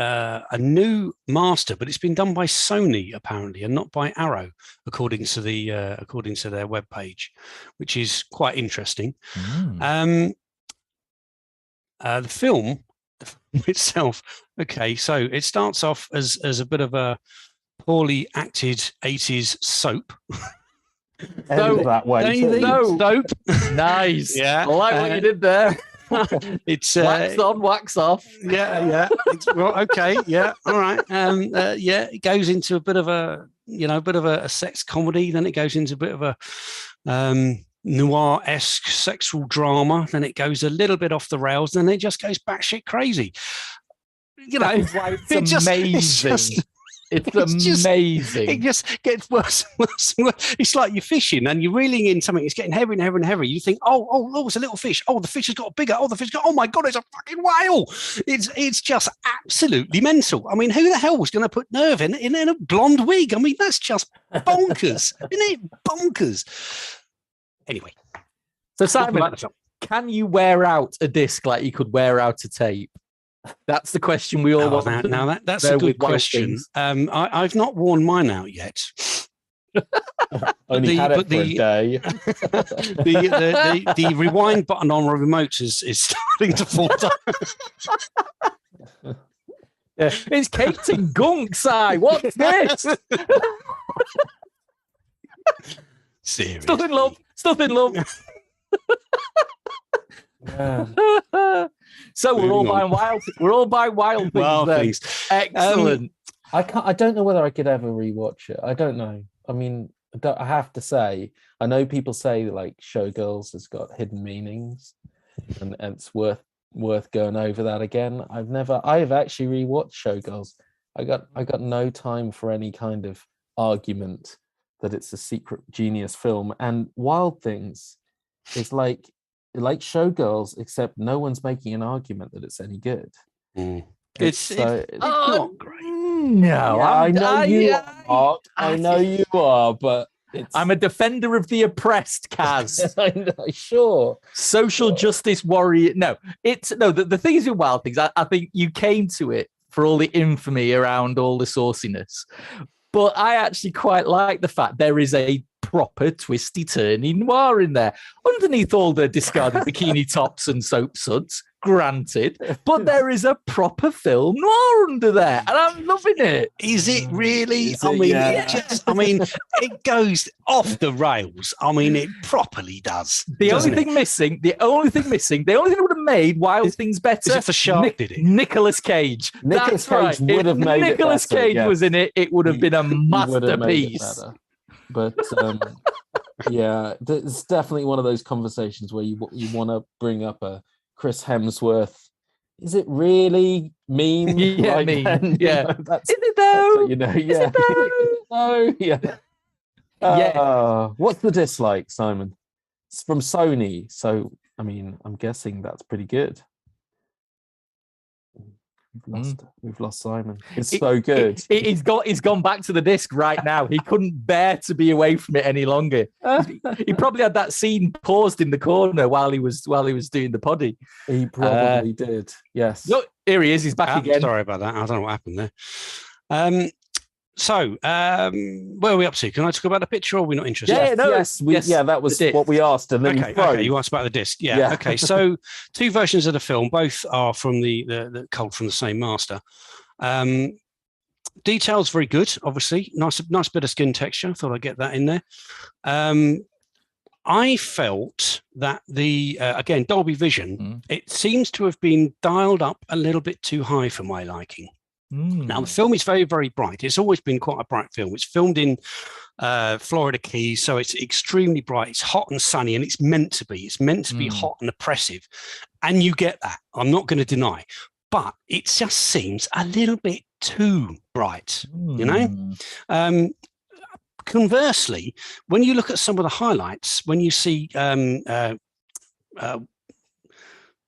new master, but it's been done by Sony apparently, and not by Arrow, according to their webpage, which is quite interesting. The film itself, okay, so it starts off as a bit of a poorly acted 80s soap. That way. Soap. Nice. Yeah. I like what you did there. It's wax on, wax off. Yeah. Well, okay. Yeah. All right. It goes into a bit of a sex comedy. Then it goes into a bit of a noir-esque sexual drama. Then it goes a little bit off the rails. Then it just goes batshit crazy. It's amazing. It's amazing. It just gets worse and worse and worse. It's like you're fishing and you're reeling in something. It's getting heavier and heavier and heavier. You think, oh, it's a little fish. Oh, the fish has got bigger. Oh, the fish got. Oh my god, it's a fucking whale. It's just absolutely mental. I mean, who the hell was going to put nerve in a blonde wig? I mean, that's just bonkers, isn't it? Bonkers. Anyway, so Simon, can you wear out a disc like you could wear out a tape? That's the question we all want. Now that's a good question. I've not worn mine out yet. Only had it for a day. the rewind button on remote is starting to fall down. Yeah. It's caked in gunk, Si. What's this? Serious. Stuff in love. Yeah. So we're all buying wild things. Excellent. I don't know whether I could ever rewatch it. I don't know. I mean, I have to say, I know people say like Showgirls has got hidden meanings, and it's worth going over that again. I've actually rewatched Showgirls. I got no time for any kind of argument that it's a secret genius film. And Wild Things is like Showgirls, except no one's making an argument that it's any good. It's not great. No, I know you are, Mark. I know you are, but I'm a defender of the oppressed, Kaz. I know, sure. Social justice warrior. No, the thing is with Wild Things, I think you came to it for all the infamy around all the sauciness. But I actually quite like the fact there is a proper twisty turny noir in there. Underneath all the discarded bikini tops and soap suds, granted, but there is a proper film noir under there, and I'm loving it. Is it really? Is it? Yeah. It goes off the rails. I mean, it properly does. The only thing missing, the only thing that would have made Wild Things better. Is it the shark did it? Nicolas Cage. Nicolas That's Cage right. would have If made Nicolas it better, Cage yes. was in it, it would have been a He would have made it masterpiece. better. But yeah, it's definitely one of those conversations where you want to bring up a Chris Hemsworth. Is it really meme? Yeah, right meme. then? Yeah. That's, Is it though? you know, Is yeah. it though? No, yeah. Yeah. What's the dislike, Simon? It's from Sony, so I mean, I'm guessing that's pretty good. We've lost Simon. It's so good. He's gone back to the disc right now. He couldn't bear to be away from it any longer. He probably had that scene paused in the corner while he was doing the poddy. He probably did. Yes. Look, here he is. He's back again. Sorry about that. I don't know what happened there. So, where are we up to? Can I talk about the picture, or are we not interested? Yeah, that was what we asked, and then okay, you asked about the disc. Yeah. Okay. So, two versions of the film, both are from the culled from the same master. Details very good, obviously. Nice bit of skin texture. Thought I'd get that in there. I felt that the again Dolby Vision, it seems to have been dialed up a little bit too high for my liking. Now, the film is very, very bright. It's always been quite a bright film. It's filmed in Florida Keys, so it's extremely bright. It's hot and sunny, and it's meant to be. It's meant to be hot and oppressive. And you get that. I'm not going to deny. But it just seems a little bit too bright, you know? Conversely, when you look at some of the highlights, when you see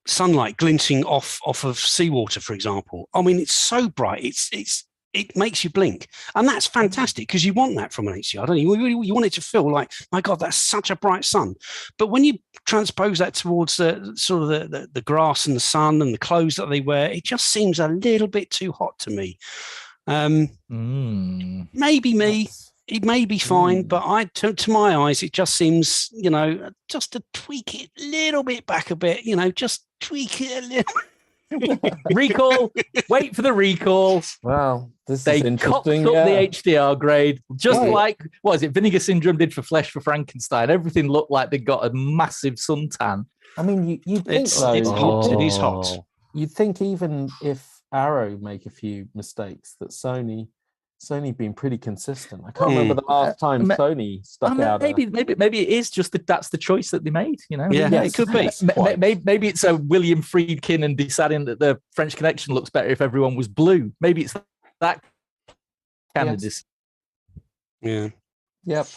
sunlight glinting off of seawater, for example. I mean, it's so bright. It makes you blink, and that's fantastic because you want that from an HDR, don't you? You want it to feel like, my God, that's such a bright sun. But when you transpose that towards the sort of the grass and the sun and the clothes that they wear, it just seems a little bit too hot to me. Maybe me. It may be fine, but to my eyes, it just seems, you know, just to tweak it a little bit back a bit, you know, just tweak it a little. Recall. Wait for the recall. Wow, this they is interesting. They cocked up the HDR grade, just like, what is it, Vinegar Syndrome did for Flesh for Frankenstein. Everything looked like they got a massive suntan. I mean, you'd think it's hot. It is hot. You'd think even if Arrow make a few mistakes, that Sony been pretty consistent. I can't remember the last time Sony stuck out. Maybe it is just that's the choice that they made. You know, it could be. Maybe it's a William Friedkin and deciding that the French Connection looks better if everyone was blue. Maybe it's that kind of this. Yeah. Yep.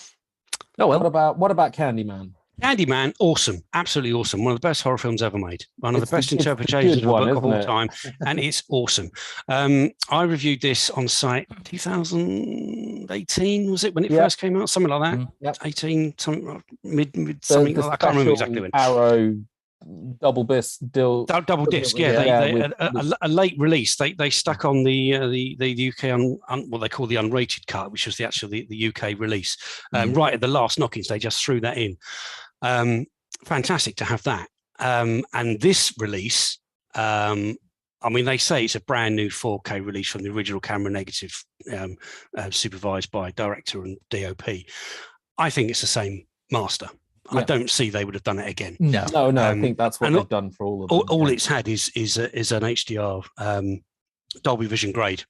Oh well. What about Candyman? Candyman, awesome, absolutely awesome. One of the best horror films ever made. One of the best interpretations of a book of all time, and it's awesome. I reviewed this on site 2018, was it, when it first came out? Something like that. Yep. 18, something mid something like that. I can't remember exactly when. Arrow double disc. Double disc, yeah. A late release. They stuck on the UK what they call the unrated cut, which was the UK release. Right at the last knockings, they just threw that in. Fantastic to have that. And this release, I mean, they say it's a brand new 4K release from the original camera negative, supervised by director and DOP. I think it's the same master. I don't see they would have done it again. No. I think that's what they've done for all of them. All it's had is an HDR Dolby Vision grade,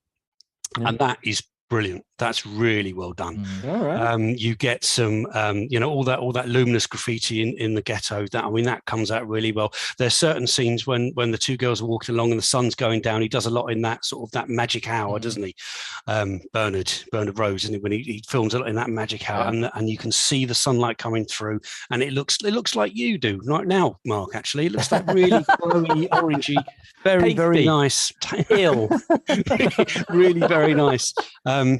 and that is brilliant. That's really well done. All right. You get some, all that luminous graffiti in the ghetto. That comes out really well. There's certain scenes when the two girls are walking along and the sun's going down. He does a lot in that sort of that magic hour, doesn't he? Bernard Rose, isn't he? When he films a lot in that magic hour, and you can see the sunlight coming through, and it looks like you do right now, Mark. Actually, it looks like really glowy, orangey, very nice. Ill, really very nice.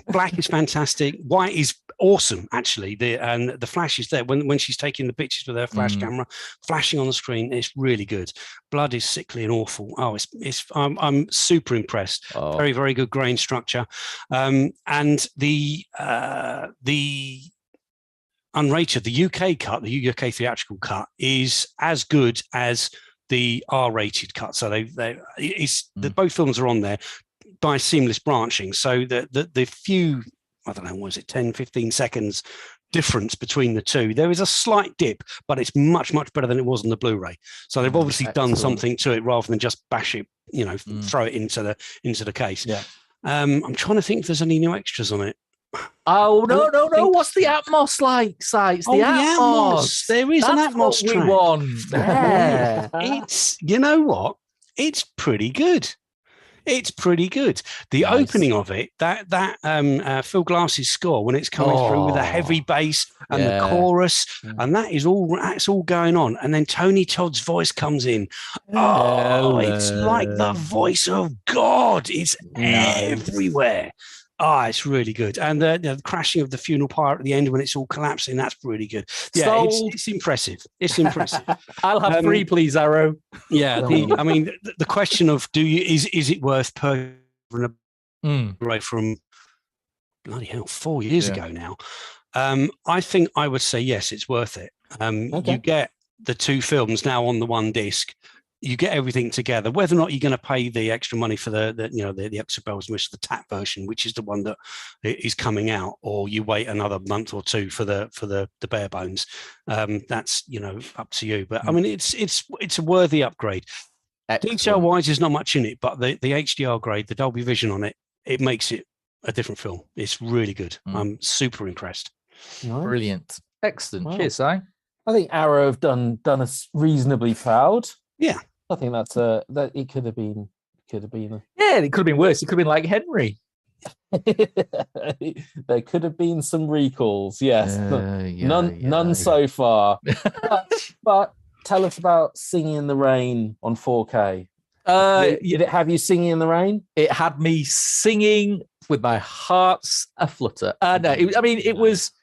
Black is fantastic. White is awesome, actually. The flash is there when she's taking the pictures with her flash camera, flashing on the screen. It's really good. Blood is sickly and awful. Oh, I'm super impressed. Oh. Very, very good grain structure. And the unrated. The UK cut, the UK theatrical cut, is as good as the R-rated cut. So both films are on there by seamless branching. So the few, I don't know, was it 10, 15 seconds difference between the two, there is a slight dip, but it's much, much better than it was on the Blu-ray. So they've obviously done something to it rather than just bash it, throw it into the case. Yeah. I'm trying to think if there's any new extras on it. Oh, no. What's the Atmos like, Sites? The Atmos. There is an Atmos what track. We want. Yeah. It's, you know what? It's pretty good. It's pretty good. The opening of it, that Phil Glass's score, when it's coming through with a heavy bass and the chorus, and that's all going on. And then Tony Todd's voice comes in. Oh, it's like the voice of God. It's everywhere. It's really good. And the crashing of the funeral pyre at the end when it's all collapsing, that's really good. Yeah, it's impressive. It's impressive. I'll have 3, please, Arrow. Yeah, the question of is it worth purchasing a from bloody hell 4 years ago now? I think I would say yes, it's worth it. You get the 2 films now on the one disc. You get everything together. Whether or not you're going to pay the extra money for the extra bells and whistles, the tap version, which is the one that is coming out, or you wait another month or 2 for the bare bones, that's up to you. But I mean, it's a worthy upgrade. Detail wise, there's not much in it, but the HDR grade, the Dolby Vision on it makes it a different film. It's really good. I'm super impressed. Nice. Brilliant, excellent. Wow. Cheers, Si. I think Arrow have done us reasonably proud. Yeah, I think that it could have been. Yeah, it could have been worse. It could have been like Henry. There could have been some recalls. Yes, none so far. but tell us about Singing in the Rain on 4K. Did it have you singing in the rain? It had me singing with my heart's aflutter. It's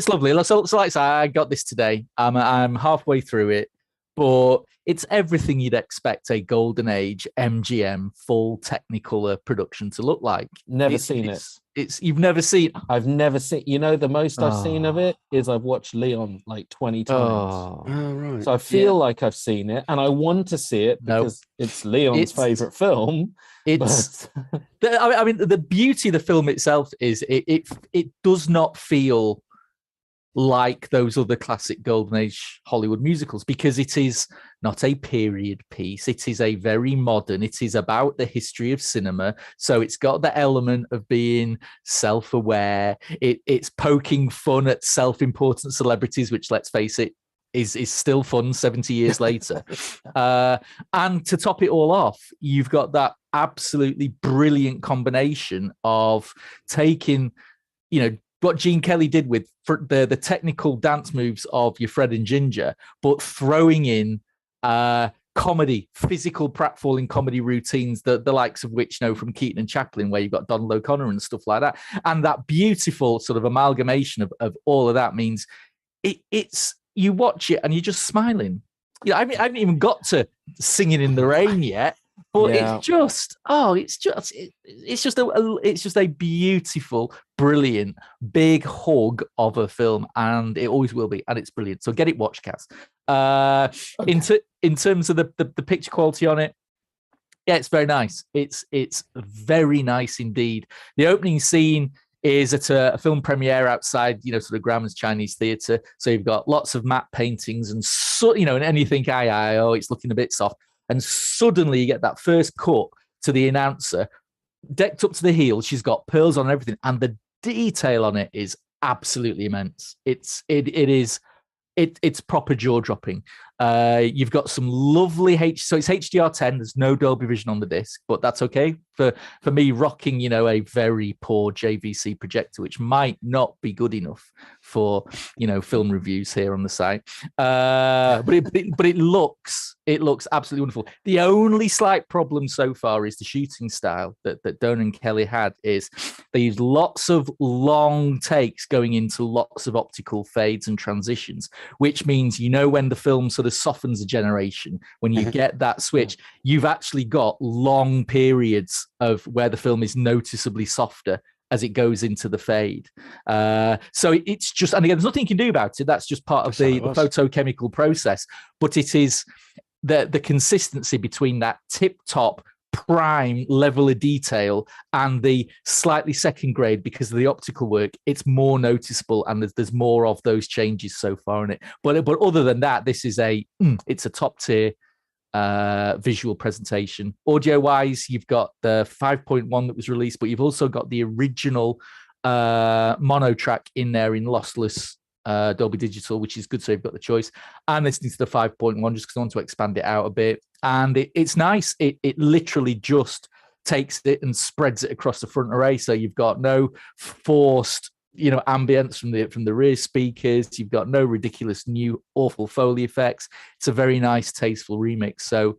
lovely. So like I say, I got this today. I'm halfway through it. But it's everything you'd expect a golden age MGM full Technicolor production to look like. Never seen it. You've never seen. I've never seen. The most I've seen of it is I've watched Leon like 20 times. Right. So I feel like I've seen it, and I want to see it because it's Leon's favorite film. It's. The beauty of the film itself is it does not feel like those other classic golden age Hollywood musicals, because it is not a period piece. It is a very modern. It is about the history of cinema. So it's got the element of being self-aware. It's poking fun at self-important celebrities, which, let's face it, is still fun 70 years later. And to top it all off, you've got that absolutely brilliant combination of taking, what Gene Kelly did with the technical dance moves of your Fred and Ginger, but throwing in comedy, physical pratfalling comedy routines, the likes of which, from Keaton and Chaplin, where you've got Donald O'Connor and stuff like that. And that beautiful sort of amalgamation of all of that means it's you watch it and you're just smiling. I haven't even got to Singing in the Rain yet. But it's just a beautiful, brilliant, big hug of a film, and it always will be, and it's brilliant. So get it watched, Cass. In terms of the picture quality on it, yeah, it's very nice. It's very nice indeed. The opening scene is at a film premiere outside, sort of Grauman's Chinese Theatre. So you've got lots of matte paintings and and you think, it's looking a bit soft. And suddenly you get that first cut to the announcer, decked up to the heel. She's got pearls on everything, and the detail on it is absolutely immense. It's proper jaw dropping. You've got some lovely so it's HDR10. There's no Dolby Vision on the disc, but that's okay for me rocking, a very poor JVC projector, which might not be good enough for, film reviews here on the site. But it looks absolutely wonderful. The only slight problem so far is the shooting style that Doan and Kelly had. Is they use lots of long takes going into lots of optical fades and transitions, which means when the film sort of softens a generation, when you get that switch, you've actually got long periods of where the film is noticeably softer as it goes into the fade. So it's just, and again, there's nothing you can do about it. That's just part of the photochemical process. But it is the consistency between that tip-top prime level of detail and the slightly second grade because of the optical work. It's more noticeable, and there's more of those changes so far in it. But other than that, this is it's a top-tier visual presentation. Audio wise, you've got the 5.1 that was released, but you've also got the original mono track in there in lossless Dolby Digital, which is good. So you've got the choice. And listening to the 5.1 just because I want to expand it out a bit. And it's nice. It literally just takes it and spreads it across the front array. So you've got no forced ambience from the rear speakers. You've got no ridiculous new awful Foley effects. It's a very nice, tasteful remix. So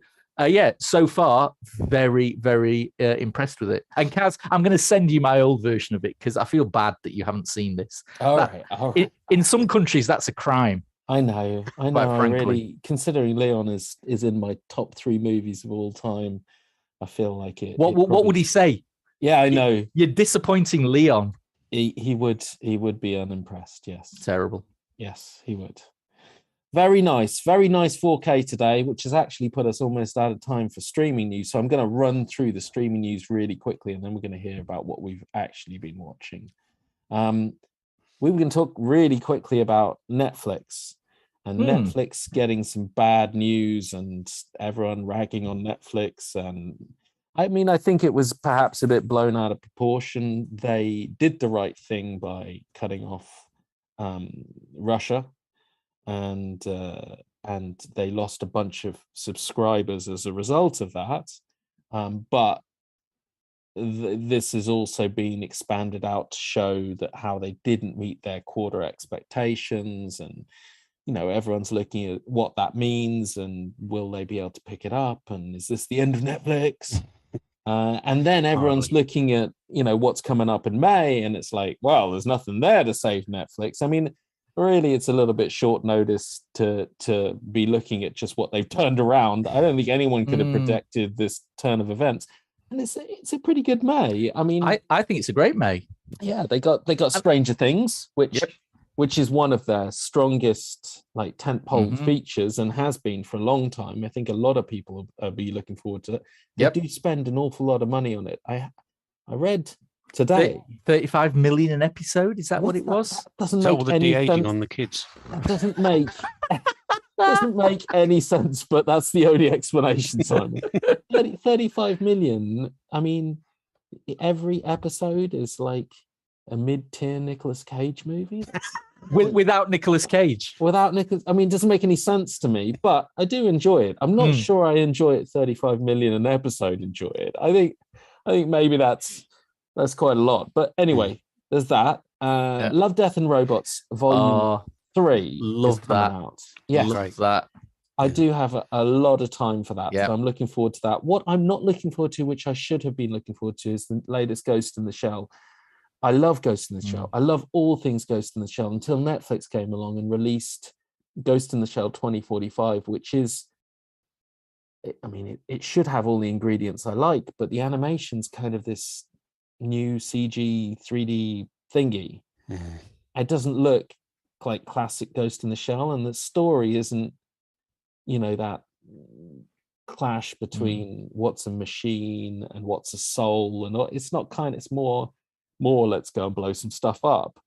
so far, very, very impressed with it. And Kaz, I'm going to send you my old version of it because I feel bad that you haven't seen this. All right. In some countries, that's a crime. I know. I really, considering Leon is in my top 3 movies of all time, I feel like it. What would he say? Yeah, I know. You're disappointing Leon. He would be unimpressed. Yes. Terrible. Yes, he would. Very nice 4K today, which has actually put us almost out of time for streaming news. So I'm going to run through the streaming news really quickly, and then we're going to hear about what we've actually been watching. We were going to talk really quickly about Netflix, and Netflix getting some bad news and everyone ragging on Netflix. And I mean, I think it was perhaps a bit blown out of proportion. They did the right thing by cutting off Russia, and they lost a bunch of subscribers as a result of that. But this has also been expanded out to show that how they didn't meet their quarter expectations, and everyone's looking at what that means, and will they be able to pick it up, and is this the end of Netflix? And then everyone's looking at what's coming up in May, and it's like, well, there's nothing there to save Netflix. I mean, really, it's a little bit short notice to be looking at just what they've turned around. I don't think anyone could have predicted this turn of events, and it's a pretty good May. I mean, I think it's a great May. Yeah, they got Stranger Things, which is one of their strongest tentpole features, and has been for a long time. I think a lot of people will be looking forward to it. They do spend an awful lot of money on it. I read today 35 million an episode. Is that what it was? That doesn't make any sense on the kids. That doesn't make any sense, but that's the only explanation, Simon. 35 million. I mean, every episode is like a mid-tier Nicolas Cage movie. Without Nicolas Cage. Without Nicolas, I mean, it doesn't make any sense to me, but I do enjoy it. I'm not sure I enjoy it 35 million an episode. Enjoy it. I think maybe that's quite a lot. But anyway, there's that. Love, Death and Robots Volume 3. Love that. Out. Yes, love that. I do have a lot of time for that. Yeah. So I'm looking forward to that. What I'm not looking forward to, which I should have been looking forward to, is the latest Ghost in the Shell. I love Ghost in the Shell. I love all things Ghost in the Shell until Netflix came along and released Ghost in the Shell 2045, which is, I mean, it should have all the ingredients I like, but the animation's kind of this new CG 3D thingy. It doesn't look like classic Ghost in the Shell, and the story isn't, that clash between what's a machine and what's a soul, and it's not it's more let's go and blow some stuff up,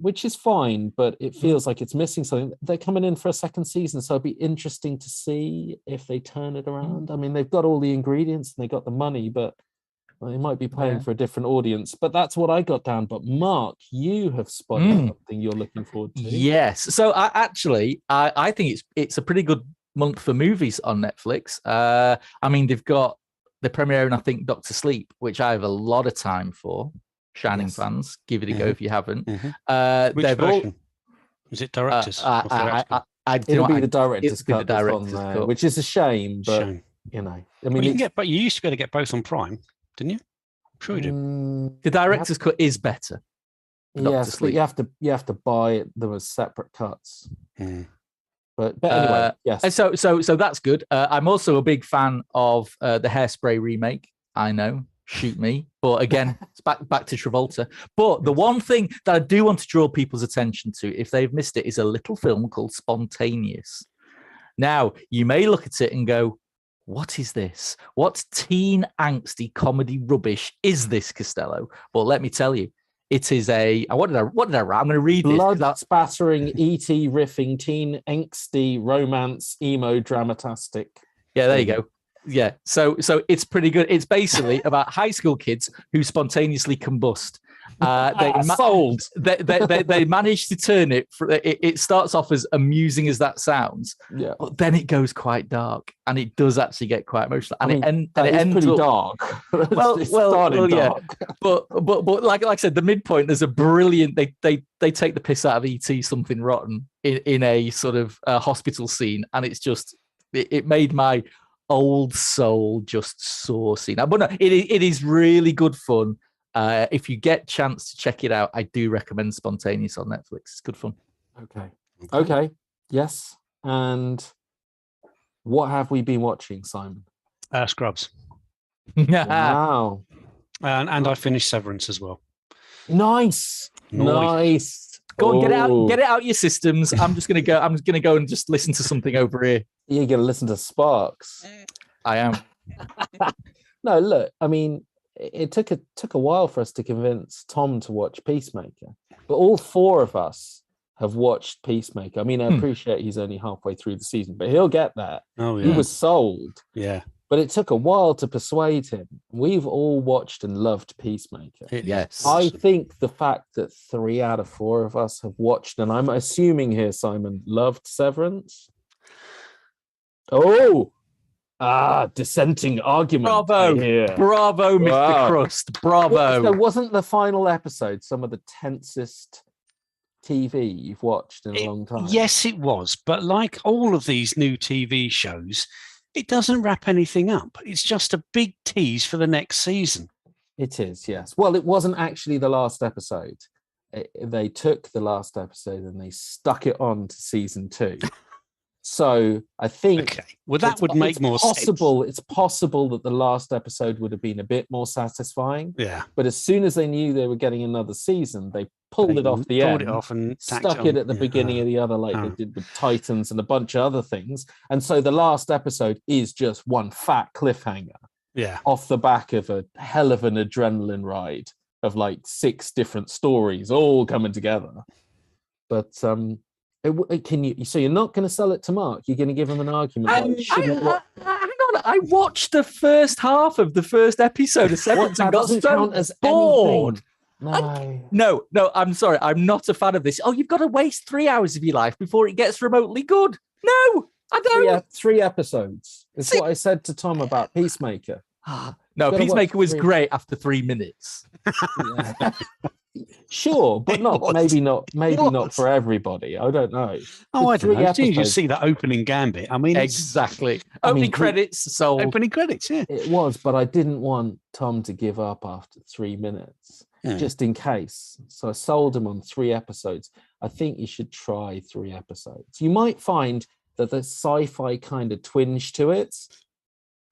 which is fine, but it feels like it's missing something. They're coming in for a second season, so it'd be interesting to see if they turn it around. I mean, they've got all the ingredients and they got the money, but they might be playing for a different audience. But that's what I got down. But Mark, you have spotted something you're looking forward to. Yes. So I think it's a pretty good month for movies on Netflix. I mean, they've got the premiere, and I think Doctor Sleep, which I have a lot of time for. Shining fans, give it a go if you haven't. Which version? Is it director's? It'll be the director's cut, which is a shame. But I mean, you can get, but you used to be able to get both on Prime, didn't you? I'm sure you do. The director's cut is better. Yes, but you have to buy them as separate cuts. But anyway, yes. So that's good. I'm also a big fan of the Hairspray remake. I know shoot me. But again, it's back to Travolta. But the one thing that I do want to draw people's attention to, if they've missed it, is a little film called Spontaneous. Now, you may look at it and go, what is this? What teen angsty comedy rubbish is this, Costello? Well, let me tell you, it is what did I write? I'm going to read this. Blood spattering, E.T. riffing, teen angsty, romance, emo, dramatastic. Yeah, there you go. Yeah, so it's pretty good. It's basically about high school kids who spontaneously combust. Sold. They managed to turn it. It starts off as amusing as that sounds, but then it goes quite dark, and it does actually get quite emotional. And it ends pretty dark. Well, yeah. Dark. But like I said, the midpoint, there's a brilliant. They take the piss out of E.T. Something Rotten in a sort of hospital scene, and it's just it made my old soul just saucy. Now, but no, it is really good fun. If you get a chance to check it out, I do recommend Spontaneous on Netflix. It's good fun. Okay. Yes. And what have we been watching, Simon? Scrubs. Wow. And I finished Severance as well. Nice. Go on, get it out your systems. I'm just gonna go and just listen to something over here. You're gonna listen to Sparks. I am. No, look, I mean, it took a while for us to convince Tom to watch Peacemaker, but all four of us have watched Peacemaker. I mean, I appreciate he's only halfway through the season, but he'll get that. Oh yeah, he was sold. Yeah, but it took a while to persuade him. We've all watched and loved Peacemaker. Yes, I think the fact that 3 out of 4 of us have watched, and I'm assuming here, Simon, loved Severance. Dissenting argument. Bravo, Mr. Crust. Bravo. So wasn't the final episode some of the tensest TV you've watched in a long time? Yes, it was. But like all of these new TV shows, it doesn't wrap anything up. It's just a big tease for the next season. It is, yes. Well, it wasn't actually the last episode. They took the last episode and they stuck it on to season 2. So I think that would make more sense. It's possible that the last episode would have been a bit more satisfying. Yeah. But as soon as they knew they were getting another season, they pulled it off the end, and stuck it at the beginning of the other, like they did with Titans and a bunch of other things. And so the last episode is just one fat cliffhanger. Yeah. Off the back of a hell of an adrenaline ride of like 6 different stories all coming together. But can you? So you're not going to sell it to Mark? You're going to give him an argument? Hang on, I watched the first half of the first episode of Severance and got so bored. No, I'm sorry, I'm not a fan of this. Oh, you've got to waste 3 hours of your life before it gets remotely good. No, I don't. 3 episodes. It's what I said to Tom about Peacemaker. No, Peacemaker was great after 3 minutes. Sure, but maybe not for everybody. I don't know. I don't know. Did you see that opening gambit? I mean, exactly. Opening credits, sold. Opening credits, yeah. It was, but I didn't want Tom to give up after 3 minutes, just in case. So I sold him on 3 episodes. I think you should try 3 episodes. You might find that the sci-fi kind of twinge to it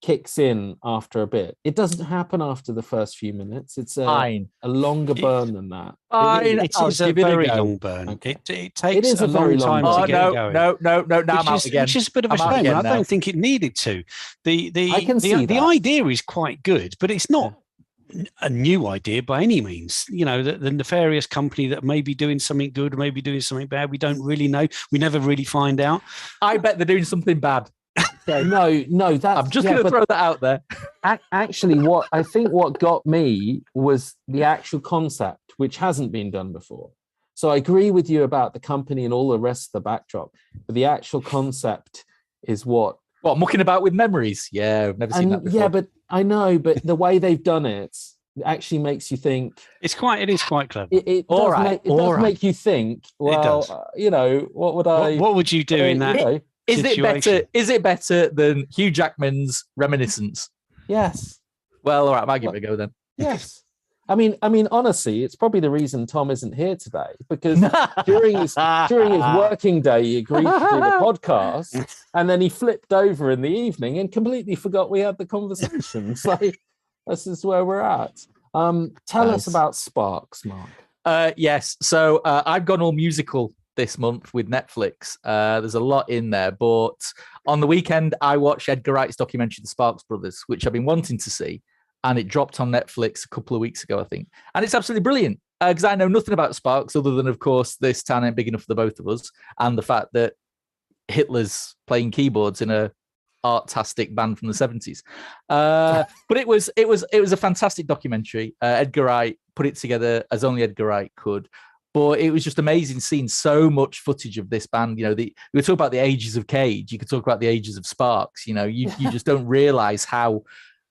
kicks in after a bit. It doesn't happen after the first few minutes. It's a longer burn than that. It is a very long burn. Okay. It takes a long time to get going. No, now I'm out again. Which is a bit of a shame. I don't think it needed to. The idea is quite good, but it's not a new idea by any means. You know, the nefarious company that may be doing something good, maybe doing something bad. We don't really know. We never really find out. I bet they're doing something bad. No, that's... I'm just going to throw that out there. Actually, what got me was the actual concept, which hasn't been done before. So I agree with you about the company and all the rest of the backdrop, but the actual concept is what mucking about with memories. Yeah, I've never seen that before. Yeah, but I know, but the way they've done it actually makes you think. It is quite clever. It does make you think. Well, what would I? What would you do in that? Is it better than Hugh Jackman's Reminiscence? Yes. Well, all right, I'll give it a go then. Yes. I mean, honestly, it's probably the reason Tom isn't here today, because during his working day, he agreed to do the podcast, and then he flipped over in the evening and completely forgot we had the conversation. So This is where we're at. Tell us about Sparks, Mark. Yes. So I've gone all musical this month with Netflix. There's a lot in there, but on the weekend I watched Edgar Wright's documentary, The Sparks Brothers, which I've been wanting to see, and it dropped on Netflix a couple of weeks ago, I think, and it's absolutely brilliant because I know nothing about Sparks other than, of course, this town ain't big enough for the both of us, and the fact that Hitler's playing keyboards in a artastic band from the 70s. But it was a fantastic documentary. Edgar Wright put it together as only Edgar Wright could. But it was just amazing seeing so much footage of this band. You know, we were talking about the ages of Cage. You could talk about the ages of Sparks. You know, you just don't realize how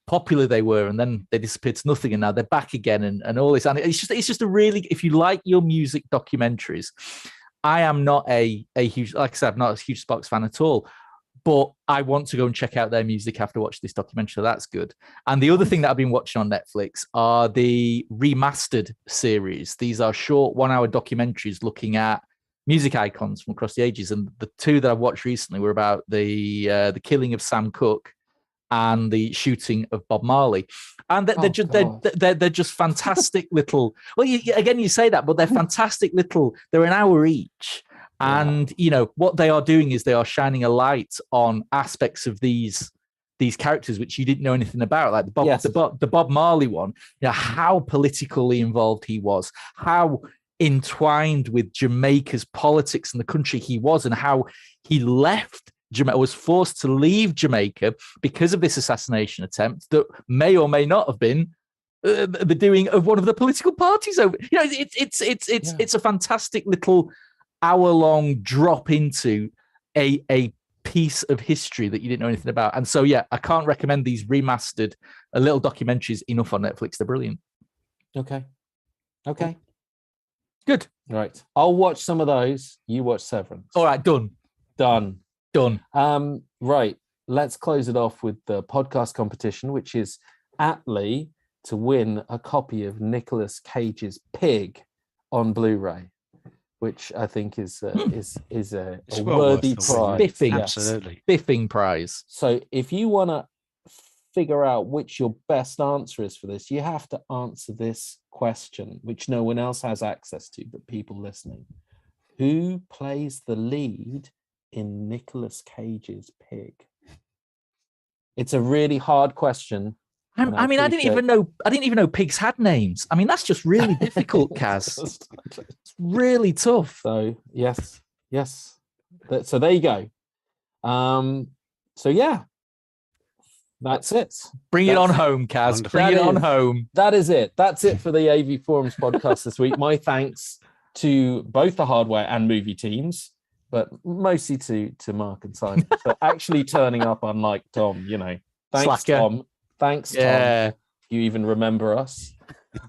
popular they were, and then they disappeared to nothing, and now they're back again, and all this. And it's just a really, if you like your music documentaries, I am not a huge, like I said, I'm not a huge Sparks fan at all. But I want to go and check out their music after watching this documentary. So that's good. And the other thing that I've been watching on Netflix are the remastered series. These are short 1-hour documentaries looking at music icons from across the ages. And the two that I've watched recently were about the killing of Sam Cooke and the shooting of Bob Marley. And they're just fantastic little. Well, you say that, but they're fantastic little. They're an hour each. And, you know, what they are doing is they are shining a light on aspects of these characters which you didn't know anything about, like the Bob Marley one, you know, how politically involved he was, how entwined with Jamaica's politics and the country he was, and how he left Jamaica, was forced to leave Jamaica because of this assassination attempt that may or may not have been the doing of one of the political parties over. You know, it's a fantastic little hour-long drop into a piece of history that you didn't know anything about. And so, I can't recommend these remastered little documentaries enough on Netflix. They're brilliant. Okay. Good. Right. I'll watch some of those. You watch Severance. All right. Done. Right. Let's close it off with the podcast competition, which is Atlee to win a copy of Nicolas Cage's Pig on Blu-ray, which I think is a worthy prize. Absolutely. Biffing prize. So if you want to figure out which your best answer is for this, you have to answer this question, which no one else has access to but people listening. Who plays the lead in Nicolas Cage's Pig? It's a really hard question. I mean, I didn't even know pigs had names. I mean, that's just really difficult, Kaz. It's really tough. So yes. So there you go. That's it. Bring it on home, Kaz. Wonderful. Bring it on home. That is it. That's it for the AV Forums podcast this week. My thanks to both the hardware and movie teams, but mostly to Mark and Simon for actually turning up, unlike Tom. You know, thanks, Slacker. Tom. Thanks, Tom. You even remember us.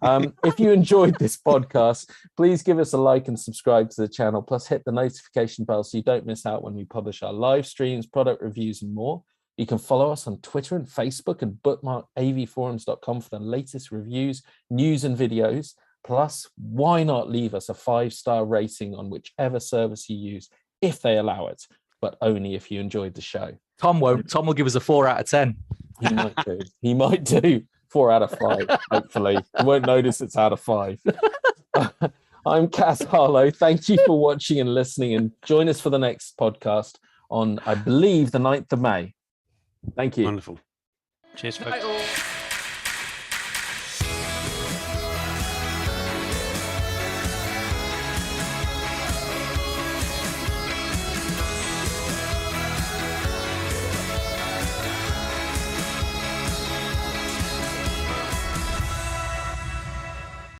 If you enjoyed this podcast, please give us a like and subscribe to the channel. Plus, hit the notification bell so you don't miss out when we publish our live streams, product reviews, and more. You can follow us on Twitter and Facebook and bookmark avforums.com for the latest reviews, news, and videos. Plus, why not leave us a 5-star rating on whichever service you use, if they allow it, but only if you enjoyed the show. Tom won't. Tom will give us a 4 out of 10. He might do 4 out of 5, hopefully. You won't notice it's out of 5. I'm Cass Harlow. Thank you for watching and listening, and join us for the next podcast on, I believe, the 9th of May. Thank you. Wonderful. Cheers, folks.